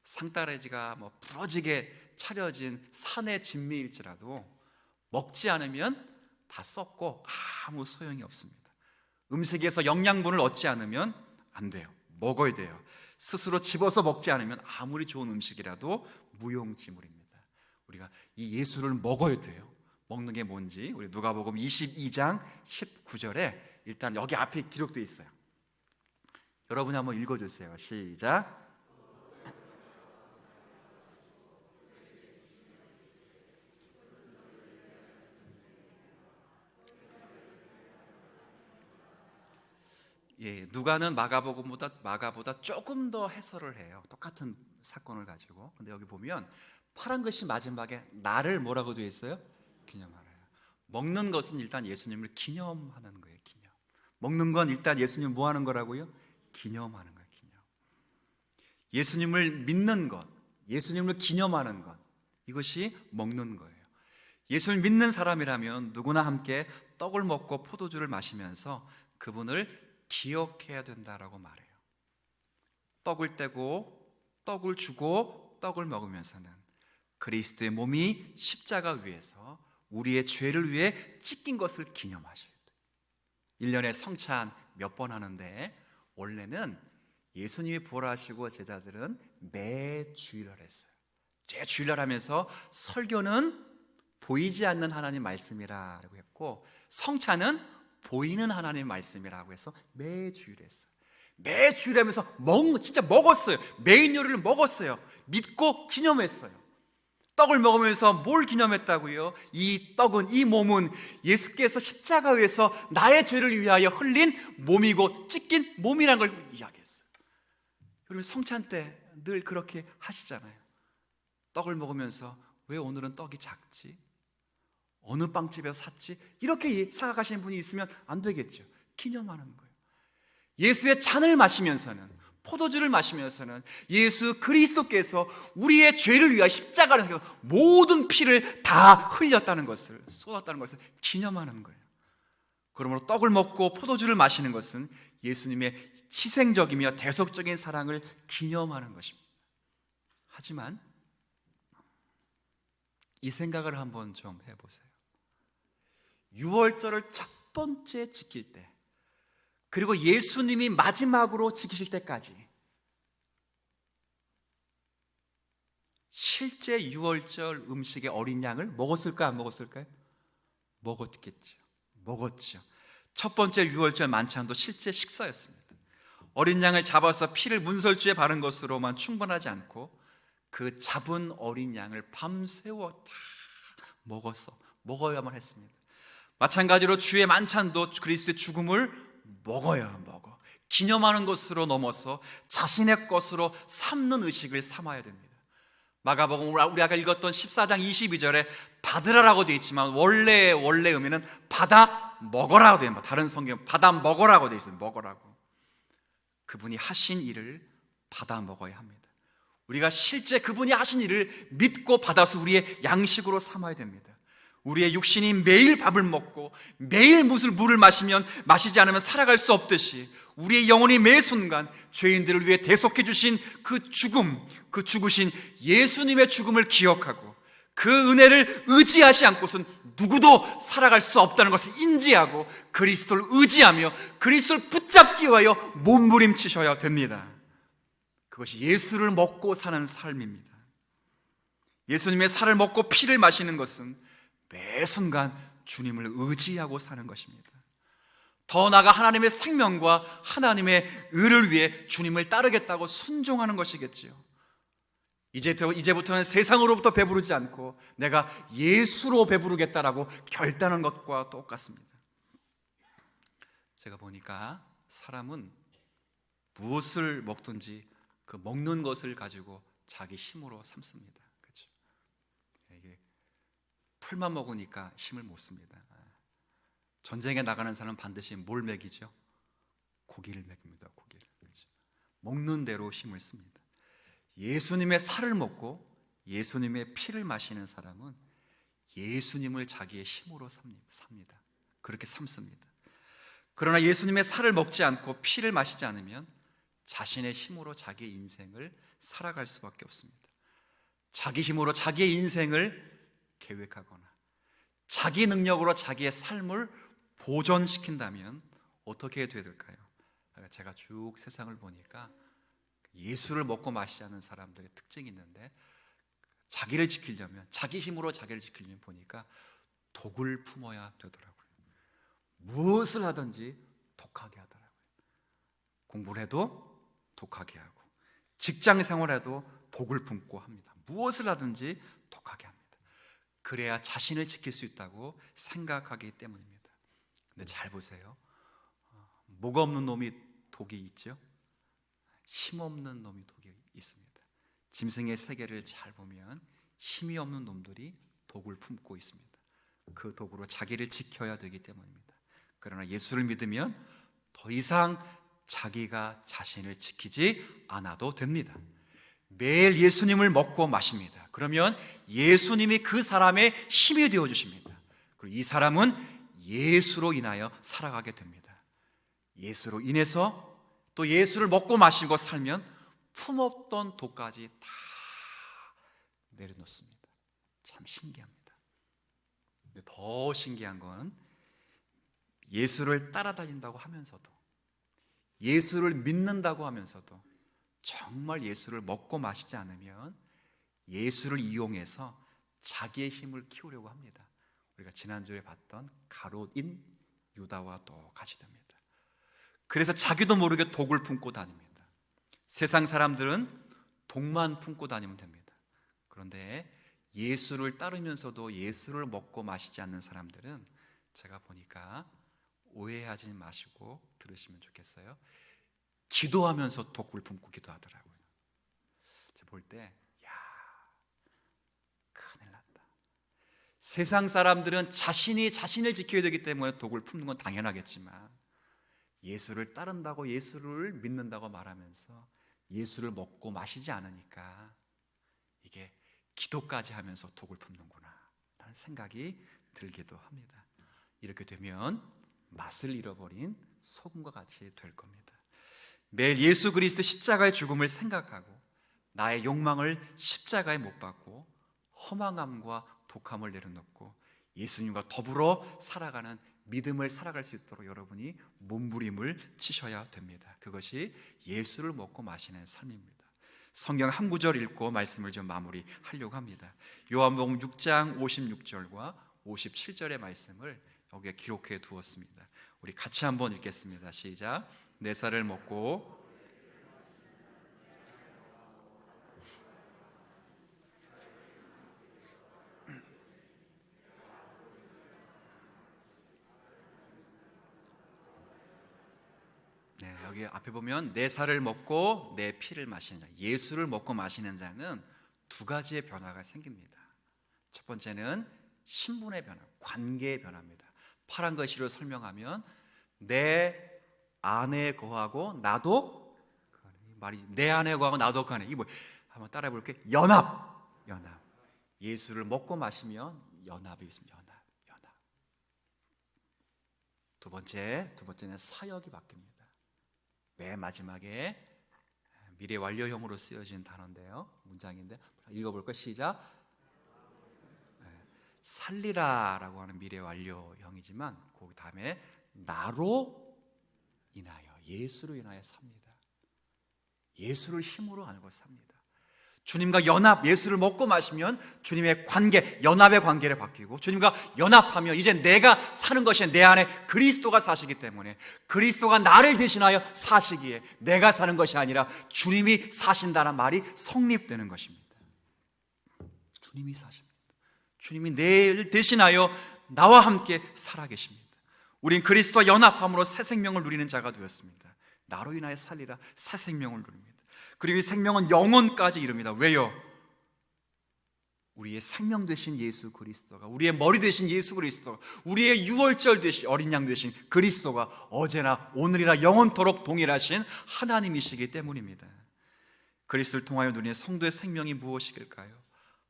상다래지가 부러지게 차려진 산의 진미일지라도 먹지 않으면 다 썩고 아무 소용이 없습니다. 음식에서 영양분을 얻지 않으면 안 돼요. 먹어야 돼요. 스스로 집어서 먹지 않으면 아무리 좋은 음식이라도 무용지물입니다. 우리가 이 예수를 먹어야 돼요. 먹는 게 뭔지 우리 누가복음 22장 19절에 일단 여기 앞에 기록되어 있어요. 여러분이 한번 읽어주세요. 시작. 누가는 마가보다 조금 더 해설을 해요. 똑같은 사건을 가지고. 근데 여기 보면 파란 글씨 마지막에 나를 뭐라고 되어 있어요? 기념하라. 먹는 것은 일단 예수님을 기념하는 거예요. 기념. 먹는 건 일단 예수님 뭐 하는 거라고요? 기념하는 거예요. 기념. 예수님을 믿는 것, 예수님을 기념하는 것, 이것이 먹는 거예요. 예수를 믿는 사람이라면 누구나 함께 떡을 먹고 포도주를 마시면서 그분을 기억해야 된다라고 말해요. 떡을 떼고 떡을 주고 떡을 먹으면서는 그리스도의 몸이 십자가 위에서 우리의 죄를 위해 찢긴 것을 기념하셔야 돼요. 1년에 성찬 몇 번 하는데 원래는 예수님이 부활하시고 제자들은 매 주일날 했어요. 매 주일날 하면서 설교는 보이지 않는 하나님 말씀이라고 했고 성찬은 보이는 하나님 말씀이라고 해서 매주일 했어요. 매주일 하면서 진짜 먹었어요. 메인 요리를 먹었어요. 믿고 기념했어요. 떡을 먹으면서 뭘 기념했다고요? 이 떡은, 이 몸은 예수께서 십자가에서 나의 죄를 위하여 흘린 몸이고 찢긴 몸이라는 걸 이야기했어요. 여러분 성찬 때 늘 그렇게 하시잖아요. 떡을 먹으면서 왜 오늘은 떡이 작지? 어느 빵집에서 샀지? 이렇게 생각하시는 분이 있으면 안 되겠죠. 기념하는 거예요. 예수의 잔을 마시면서는, 포도주를 마시면서는 예수 그리스도께서 우리의 죄를 위하여 십자가에서 모든 피를 다 흘렸다는 것을, 쏟았다는 것을 기념하는 거예요. 그러므로 떡을 먹고 포도주를 마시는 것은 예수님의 희생적이며 대속적인 사랑을 기념하는 것입니다. 하지만 이 생각을 한번 좀 해보세요. 유월절을 첫 번째 지킬 때, 그리고 예수님이 마지막으로 지키실 때까지 실제 유월절 음식의 어린 양을 먹었을까요? 안 먹었을까요? 먹었겠죠. 먹었죠. 첫 번째 유월절 만찬도 실제 식사였습니다. 어린 양을 잡아서 피를 문설주에 바른 것으로만 충분하지 않고 그 잡은 어린 양을 밤새워 다 먹어야만 했습니다. 마찬가지로 주의 만찬도 그리스도의 죽음을 먹어야 먹어. 기념하는 것으로 넘어서 자신의 것으로 삼는 의식을 삼아야 됩니다. 마가복음 우리 아까 읽었던 14장 22절에 받으라라고 되어 있지만 원래 의미는 받아 먹어라고 되어 있습니다. 다른 성경 받아 먹어라고 되어 있어요. 먹어라고. 그분이 하신 일을 받아 먹어야 합니다. 우리가 실제 그분이 하신 일을 믿고 받아서 우리의 양식으로 삼아야 됩니다. 우리의 육신이 매일 밥을 먹고 매일 물을 마시지 않으면 살아갈 수 없듯이 우리의 영혼이 매 순간 죄인들을 위해 대속해 주신 그 죽으신 예수님의 죽음을 기억하고 그 은혜를 의지하지 않고선 누구도 살아갈 수 없다는 것을 인지하고 그리스도를 의지하며 그리스도를 붙잡기 위하여 몸부림치셔야 됩니다. 그것이 예수를 먹고 사는 삶입니다. 예수님의 살을 먹고 피를 마시는 것은 매 순간 주님을 의지하고 사는 것입니다. 더 나아가 하나님의 생명과 하나님의 의를 위해 주님을 따르겠다고 순종하는 것이겠지요. 이제부터는 세상으로부터 배부르지 않고 내가 예수로 배부르겠다라고 결단한 것과 똑같습니다. 제가 보니까 사람은 무엇을 먹든지 그 먹는 것을 가지고 자기 힘으로 삼습니다. 그렇죠? 이게 풀만 먹으니까 힘을 못 씁니다. 전쟁에 나가는 사람은 반드시 뭘 먹이죠? 고기를 먹입니다. 고기를. 그렇죠? 먹는 대로 힘을 씁니다. 예수님의 살을 먹고 예수님의 피를 마시는 사람은 예수님을 자기의 힘으로 삽니다. 그렇게 삼습니다. 그러나 예수님의 살을 먹지 않고 피를 마시지 않으면 자신의 힘으로 자기의 인생을 살아갈 수밖에 없습니다. 자기 힘으로 자기의 인생을 계획하거나 자기 능력으로 자기의 삶을 보존시킨다면 어떻게 해야 될까요? 제가 쭉 세상을 보니까 예수를 먹고 마시지 않는 사람들의 특징이 있는데 자기를 지키려면 자기 힘으로 자기를 지키려면 보니까 독을 품어야 되더라고요. 무엇을 하든지 독하게 하더라고요. 공부를 해도 독하게 하고 직장 생활에도 독을 품고 합니다. 무엇을 하든지 독하게 합니다. 그래야 자신을 지킬 수 있다고 생각하기 때문입니다. 근데 잘 보세요. 목 없는 놈이 독이 있죠? 힘없는 놈이 독이 있습니다. 짐승의 세계를 잘 보면 힘이 없는 놈들이 독을 품고 있습니다. 그 독으로 자기를 지켜야 되기 때문입니다. 그러나 예수를 믿으면 더 이상 자기가 자신을 지키지 않아도 됩니다. 매일 예수님을 먹고 마십니다. 그러면 예수님이 그 사람의 힘이 되어 주십니다. 그리고 이 사람은 예수로 인하여 살아가게 됩니다. 예수로 인해서 또 예수를 먹고 마시고 살면 품었던 독까지 다 내려놓습니다. 참 신기합니다. 근데 더 신기한 건 예수를 따라다닌다고 하면서도 예수를 믿는다고 하면서도 정말 예수를 먹고 마시지 않으면 예수를 이용해서 자기의 힘을 키우려고 합니다. 우리가 지난주에 봤던 가롯인 유다와 똑같이 됩니다. 그래서 자기도 모르게 독을 품고 다닙니다. 세상 사람들은 독만 품고 다니면 됩니다. 그런데 예수를 따르면서도 예수를 먹고 마시지 않는 사람들은 제가 보니까 오해하지 마시고 들으시면 좋겠어요. 기도하면서 독을 품고 기도하더라고요. 제가 볼 때 큰일 났다. 세상 사람들은 자신이 자신을 지켜야 되기 때문에 독을 품는 건 당연하겠지만 예수를 따른다고 예수를 믿는다고 말하면서 예수를 먹고 마시지 않으니까 이게 기도까지 하면서 독을 품는구나 라는 생각이 들기도 합니다. 이렇게 되면 맛을 잃어버린 소금과 같이 될 겁니다. 매일 예수 그리스도 십자가의 죽음을 생각하고 나의 욕망을 십자가에 못 박고 허망함과 독함을 내려놓고 예수님과 더불어 살아가는 믿음을 살아갈 수 있도록 여러분이 몸부림을 치셔야 됩니다. 그것이 예수를 먹고 마시는 삶입니다. 성경 한 구절 읽고 말씀을 좀 마무리하려고 합니다. 요한복음 6장 56절과 57절의 말씀을 여기에 기록해 두었습니다. 우리 같이 한번 읽겠습니다. 시작. 내 살을 먹고 여기 앞에 보면 내 살을 먹고 내 피를 마시는 자, 예수를 먹고 마시는 자는 두 가지의 변화가 생깁니다. 첫 번째는 신분의 변화, 관계의 변화입니다. 파란 글씨로 설명하면 내 안에 거하고 나도 말이 내 안에 거하고 나도 거하네. 이게 뭐 한번 따라해 볼게요. 연합. 예수를 먹고 마시면 연합이 있습니다. 연합. 두 번째는 사역이 바뀝니다. 맨 마지막에 미래 완료형으로 쓰여진 단어인데요, 문장인데 읽어볼까요? 시작. 살리라라고 하는 미래 완료형이지만 그 다음에 나로 인하여, 예수로 인하여 삽니다. 예수를 힘으로 알고 삽니다. 주님과 연합, 예수를 먹고 마시면 주님의 관계, 연합의 관계를 바뀌고, 주님과 연합하며 이제 내가 사는 것이 내 안에 그리스도가 사시기 때문에 그리스도가 나를 대신하여 사시기에 내가 사는 것이 아니라 주님이 사신다는 말이 성립되는 것입니다. 주님이 사십니다. 주님이 내를 대신하여 나와 함께 살아계십니다. 우린 그리스도와 연합함으로 새 생명을 누리는 자가 되었습니다. 나로 인하여 살리라, 새 생명을 누립니다. 그리고 이 생명은 영원까지 이릅니다. 왜요? 우리의 생명 되신 예수 그리스도가, 우리의 머리 되신 예수 그리스도가, 우리의 유월절 되신 어린 양 되신 그리스도가 어제나 오늘이나 영원토록 동일하신 하나님이시기 때문입니다. 그리스도를 통하여 누리는 성도의 생명이 무엇일까요?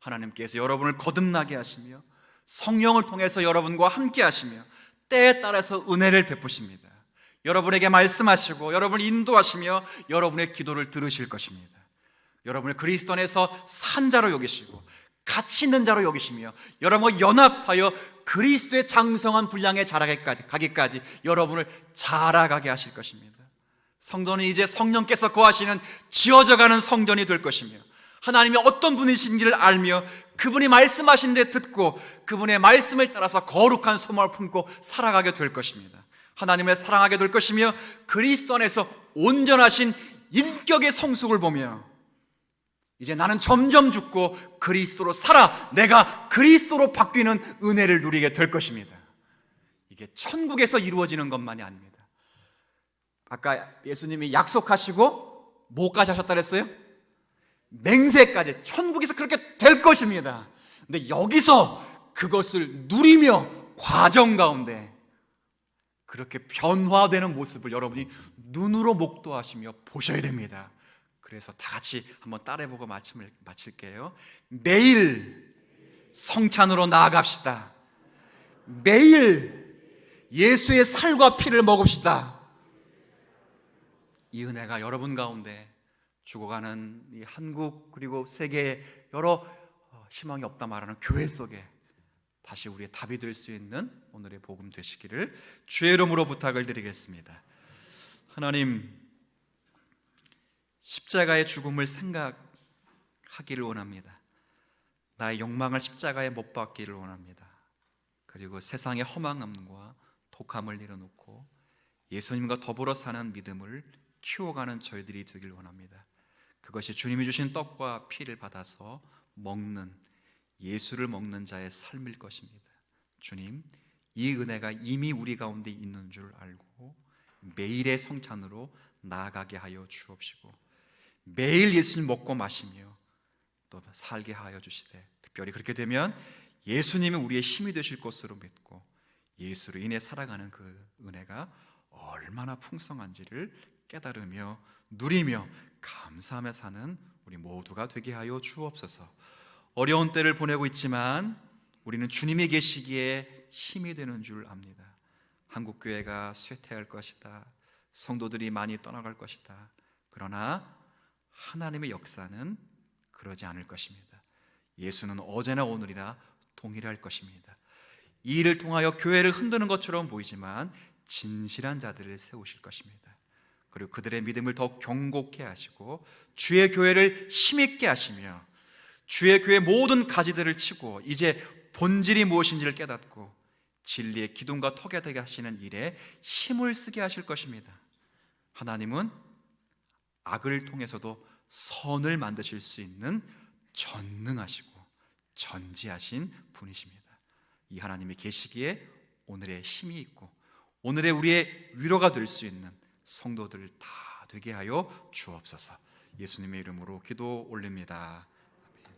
하나님께서 여러분을 거듭나게 하시며 성령을 통해서 여러분과 함께 하시며 때에 따라서 은혜를 베푸십니다. 여러분에게 말씀하시고 여러분을 인도하시며 여러분의 기도를 들으실 것입니다. 여러분을 그리스도 안에서 산 자로 여기시고 가치 있는 자로 여기시며 여러분과 연합하여 그리스도의 장성한 분량에 가기까지 여러분을 자라가게 하실 것입니다. 성도는 이제 성령께서 거하시는 지어져가는 성전이 될 것이며 하나님이 어떤 분이신지를 알며 그분이 말씀하신 데 듣고 그분의 말씀을 따라서 거룩한 소망을 품고 살아가게 될 것입니다. 하나님을 사랑하게 될 것이며 그리스도 안에서 온전하신 인격의 성숙을 보며 이제 나는 점점 죽고 그리스도로 살아 내가 그리스도로 바뀌는 은혜를 누리게 될 것입니다. 이게 천국에서 이루어지는 것만이 아닙니다. 아까 예수님이 약속하시고 뭐까지 하셨다 그랬어요? 맹세까지, 천국에서 그렇게 될 것입니다. 근데 여기서 그것을 누리며 과정 가운데 그렇게 변화되는 모습을 여러분이 눈으로 목도하시며 보셔야 됩니다. 그래서 다 같이 한번 따라해보고 마칠게요. 매일 성찬으로 나아갑시다. 매일 예수의 살과 피를 먹읍시다. 이 은혜가 여러분 가운데 죽어가는 이 한국 그리고 세계의 여러 희망이 없다 말하는 교회 속에 다시 우리의 답이 될 수 있는 오늘의 복음 되시기를 주의 이름으로 부탁을 드리겠습니다. 하나님, 십자가의 죽음을 생각하기를 원합니다. 나의 욕망을 십자가에 못 박기를 원합니다. 그리고 세상의 허망함과 독함을 내려놓고 예수님과 더불어 사는 믿음을 키워가는 저희들이 되길 원합니다. 그것이 주님이 주신 떡과 피를 받아서 먹는, 예수를 먹는 자의 삶일 것입니다. 주님, 이 은혜가 이미 우리 가운데 있는 줄 알고 매일의 성찬으로 나아가게 하여 주옵시고 매일 예수님 먹고 마시며 또 살게 하여 주시되, 특별히 그렇게 되면 예수님이 우리의 힘이 되실 것으로 믿고 예수로 인해 살아가는 그 은혜가 얼마나 풍성한지를 깨달으며 누리며 감사하며 사는 우리 모두가 되게 하여 주옵소서. 어려운 때를 보내고 있지만 우리는 주님이 계시기에 힘이 되는 줄 압니다. 한국교회가 쇠퇴할 것이다, 성도들이 많이 떠나갈 것이다. 그러나 하나님의 역사는 그러지 않을 것입니다. 예수는 어제나 오늘이나 동일할 것입니다. 이 일을 통하여 교회를 흔드는 것처럼 보이지만 진실한 자들을 세우실 것입니다. 그리고 그들의 믿음을 더 견고케 하시고 주의 교회를 힘있게 하시며 주의 교회 모든 가지들을 치고 이제 본질이 무엇인지를 깨닫고 진리의 기둥과 턱이 되게 하시는 일에 힘을 쓰게 하실 것입니다. 하나님은 악을 통해서도 선을 만드실 수 있는 전능하시고 전지하신 분이십니다. 이 하나님이 계시기에 오늘의 힘이 있고 오늘의 우리의 위로가 될 수 있는 성도들 다 되게 하여 주옵소서. 예수님의 이름으로 기도 올립니다. 아멘.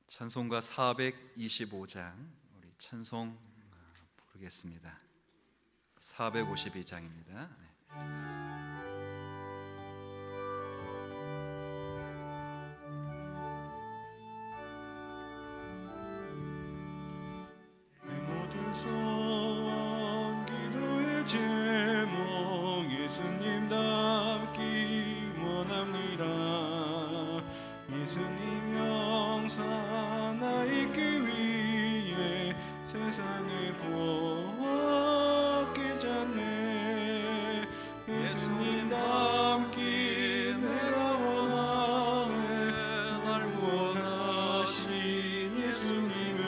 찬송가 425장 우리 찬송 부르겠습니다. 452장입니다. 모든 기도의 제목 예수님 닮기 원합니다. 예수님 영상 나 있기 위해 세상에 보았기 전에 예수님 닮기 내가 원하네. 날 원하신 예수님을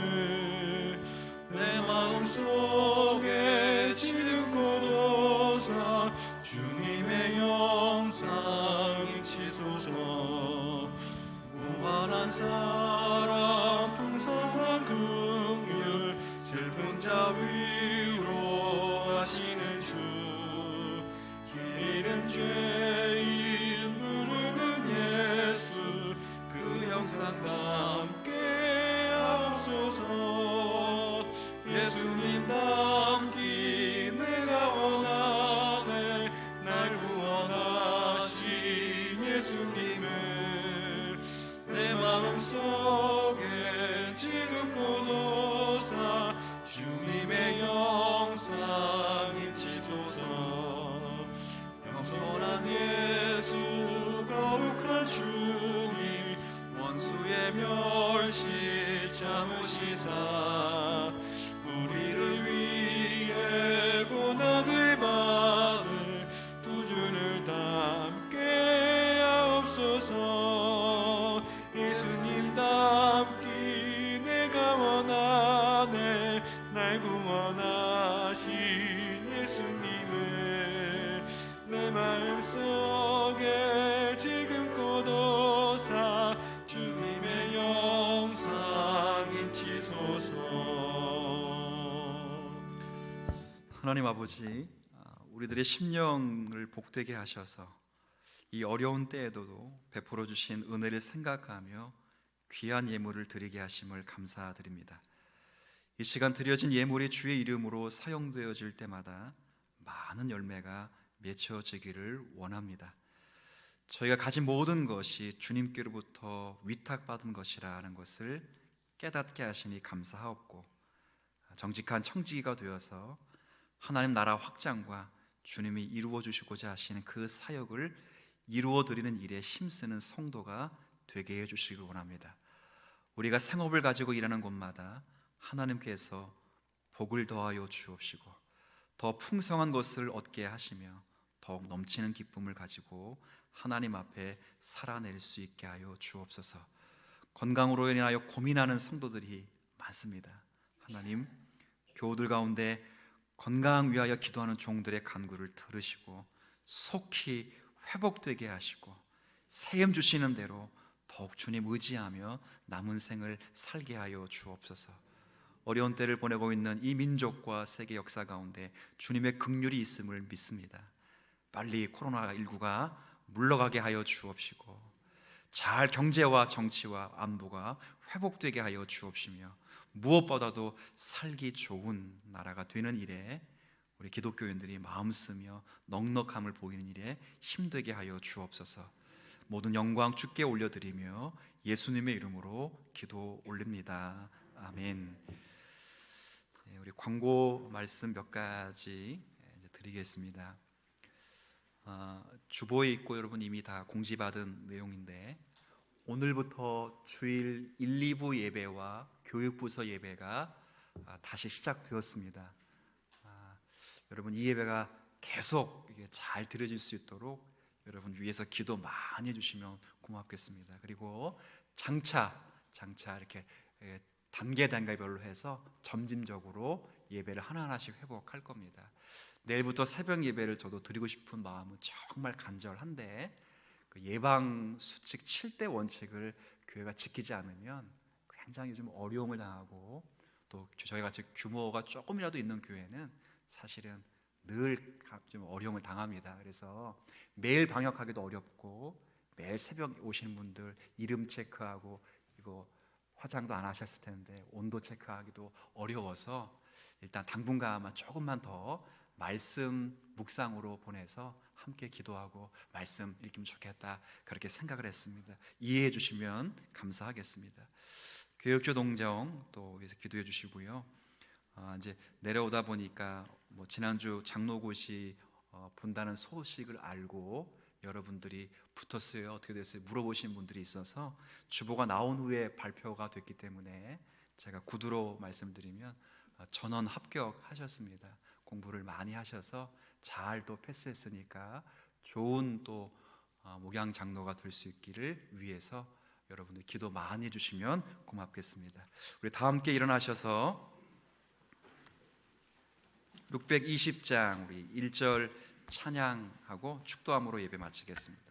내 마음속에 지금고도사 주님의 영상 익히소서. 무한한 사랑 풍성한 긍휼 슬픈 자 위로하시는 주 길 잃은 죄인 부르는 예수 그 영상 담게 하옵소서. 예수님 닮기 내가 원하네. 날 구원하신 예수님을 내 마음속에 지금 고도사 주님의 영상 입히소서. 겸손한 예수 거룩한 주님 원수의 멸시 참으시사 우리를 위해 고난을 받을 두 주를 담게 하옵소서. 예수님 닮기 내가 원하네. 날 구원하신 예수님을 내 마음속에 지금 고도사 주님의 영상 입히소서. 하나님 아버지, 우리들의 심령을 복되게 하셔서 이 어려운 때에도 베풀어 주신 은혜를 생각하며 귀한 예물을 드리게 하심을 감사드립니다. 이 시간 드려진 예물이 주의 이름으로 사용되어질 때마다 많은 열매가 맺혀지기를 원합니다. 저희가 가진 모든 것이 주님께로부터 위탁받은 것이라는 것을 깨닫게 하시니 감사하옵고 정직한 청지기가 되어서 하나님 나라 확장과 주님이 이루어 주시고자 하시는 그 사역을 이루어 드리는 일에 힘쓰는 성도가 되게 해 주시길 원합니다. 우리가 생업을 가지고 일하는 곳마다 하나님께서 복을 더하여 주옵시고 더 풍성한 것을 얻게 하시며 더욱 넘치는 기쁨을 가지고 하나님 앞에 살아낼 수 있게 하여 주옵소서. 건강으로 인하여 고민하는 성도들이 많습니다. 하나님, 교우들 가운데 건강 위하여 기도하는 종들의 간구를 들으시고 속히 회복되게 하시고 세임 주시는 대로 더욱 주님 의지하며 남은 생을 살게 하여 주옵소서. 어려운 때를 보내고 있는 이 민족과 세계 역사 가운데 주님의 긍휼이 있음을 믿습니다. 빨리 코로나19가 물러가게 하여 주옵시고 잘 경제와 정치와 안보가 회복되게 하여 주옵시며 무엇보다도 살기 좋은 나라가 되는 일에 우리 기독교인들이 마음 쓰며 넉넉함을 보이는 일에 힘되게 하여 주옵소서. 모든 영광 주께 올려드리며 예수님의 이름으로 기도 올립니다. 아멘. 우리 광고 말씀 몇 가지 드리겠습니다. 주보에 있고 여러분 이미 다 공지받은 내용인데 오늘부터 주일 1, 2부 예배와 교육부서 예배가 다시 시작되었습니다. 여러분 이 예배가 계속 이게 잘 드려질 수 있도록 여러분 위에서 기도 많이 해주시면 고맙겠습니다. 그리고 장차 이렇게 단계별로 해서 점진적으로 예배를 하나하나씩 회복할 겁니다. 내일부터 새벽 예배를 저도 드리고 싶은 마음은 정말 간절한데 그 예방 수칙 7대 원칙을 교회가 지키지 않으면 굉장히 좀 어려움을 당하고, 또 저희 같이 규모가 조금이라도 있는 교회는 사실은 늘 좀 어려움을 당합니다. 그래서 매일 방역하기도 어렵고, 매일 새벽 오시는 분들 이름 체크하고, 이거 화장도 안 하셨을 텐데 온도 체크하기도 어려워서 일단 당분간만 조금만 더 말씀 묵상으로 보내서 함께 기도하고 말씀 읽으면 좋겠다, 그렇게 생각을 했습니다. 이해해 주시면 감사하겠습니다. 교육주 동정 또 위해서 기도해 주시고요. 이제 내려오다 보니까 지난주 장로고시 본다는 소식을 알고 여러분들이 붙었어요, 어떻게 됐어요 물어보신 분들이 있어서 주보가 나온 후에 발표가 됐기 때문에 제가 구두로 말씀드리면 전원 합격하셨습니다. 공부를 많이 하셔서 잘 또 패스했으니까 좋은 또 목양 장로가 될 수 있기를 위해서 여러분들 기도 많이 해주시면 고맙겠습니다. 우리 다 함께 일어나셔서 620장 우리 1절 찬양하고 축도함으로 예배 마치겠습니다.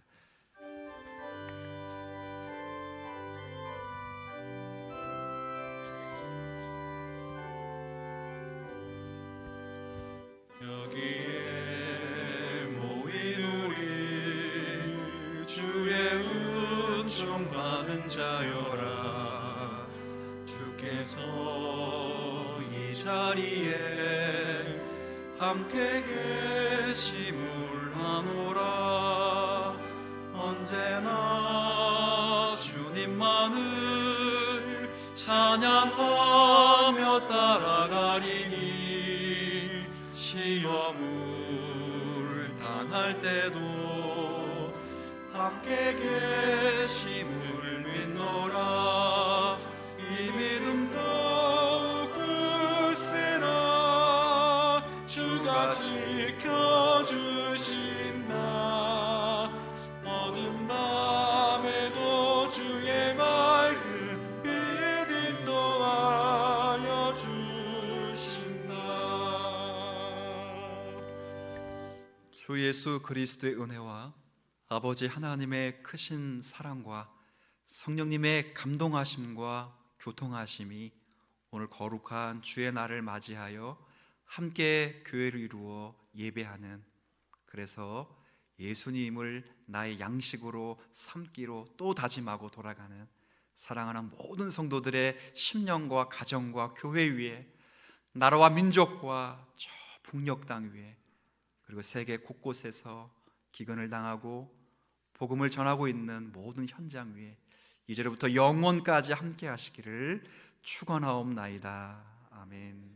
여기에 모인 우리 주의 은총 받은 자여라. 주께서 이 자리에 함께 계심을 하노라. 언제나 주님만을 찬양하며 따라가리니 시험을 당할 때도 함께 계심을 믿노라. 이 믿음 더욱 굳세나 주가 지켜주신다. 어두운 밤에도 주의 맑은 빛 인도하여 주신다. 주 예수 그리스도의 은혜와 아버지 하나님의 크신 사랑과 성령님의 감동하심과 교통하심이 오늘 거룩한 주의 날을 맞이하여 함께 교회를 이루어 예배하는, 그래서 예수님을 나의 양식으로 삼기로 또 다짐하고 돌아가는 사랑하는 모든 성도들의 심령과 가정과 교회 위에, 나라와 민족과 저 북녘 땅 위에, 그리고 세계 곳곳에서 기근을 당하고 복음을 전하고 있는 모든 현장 위에 이제로부터 영원까지 함께 하시기를 축원하옵나이다. 아멘.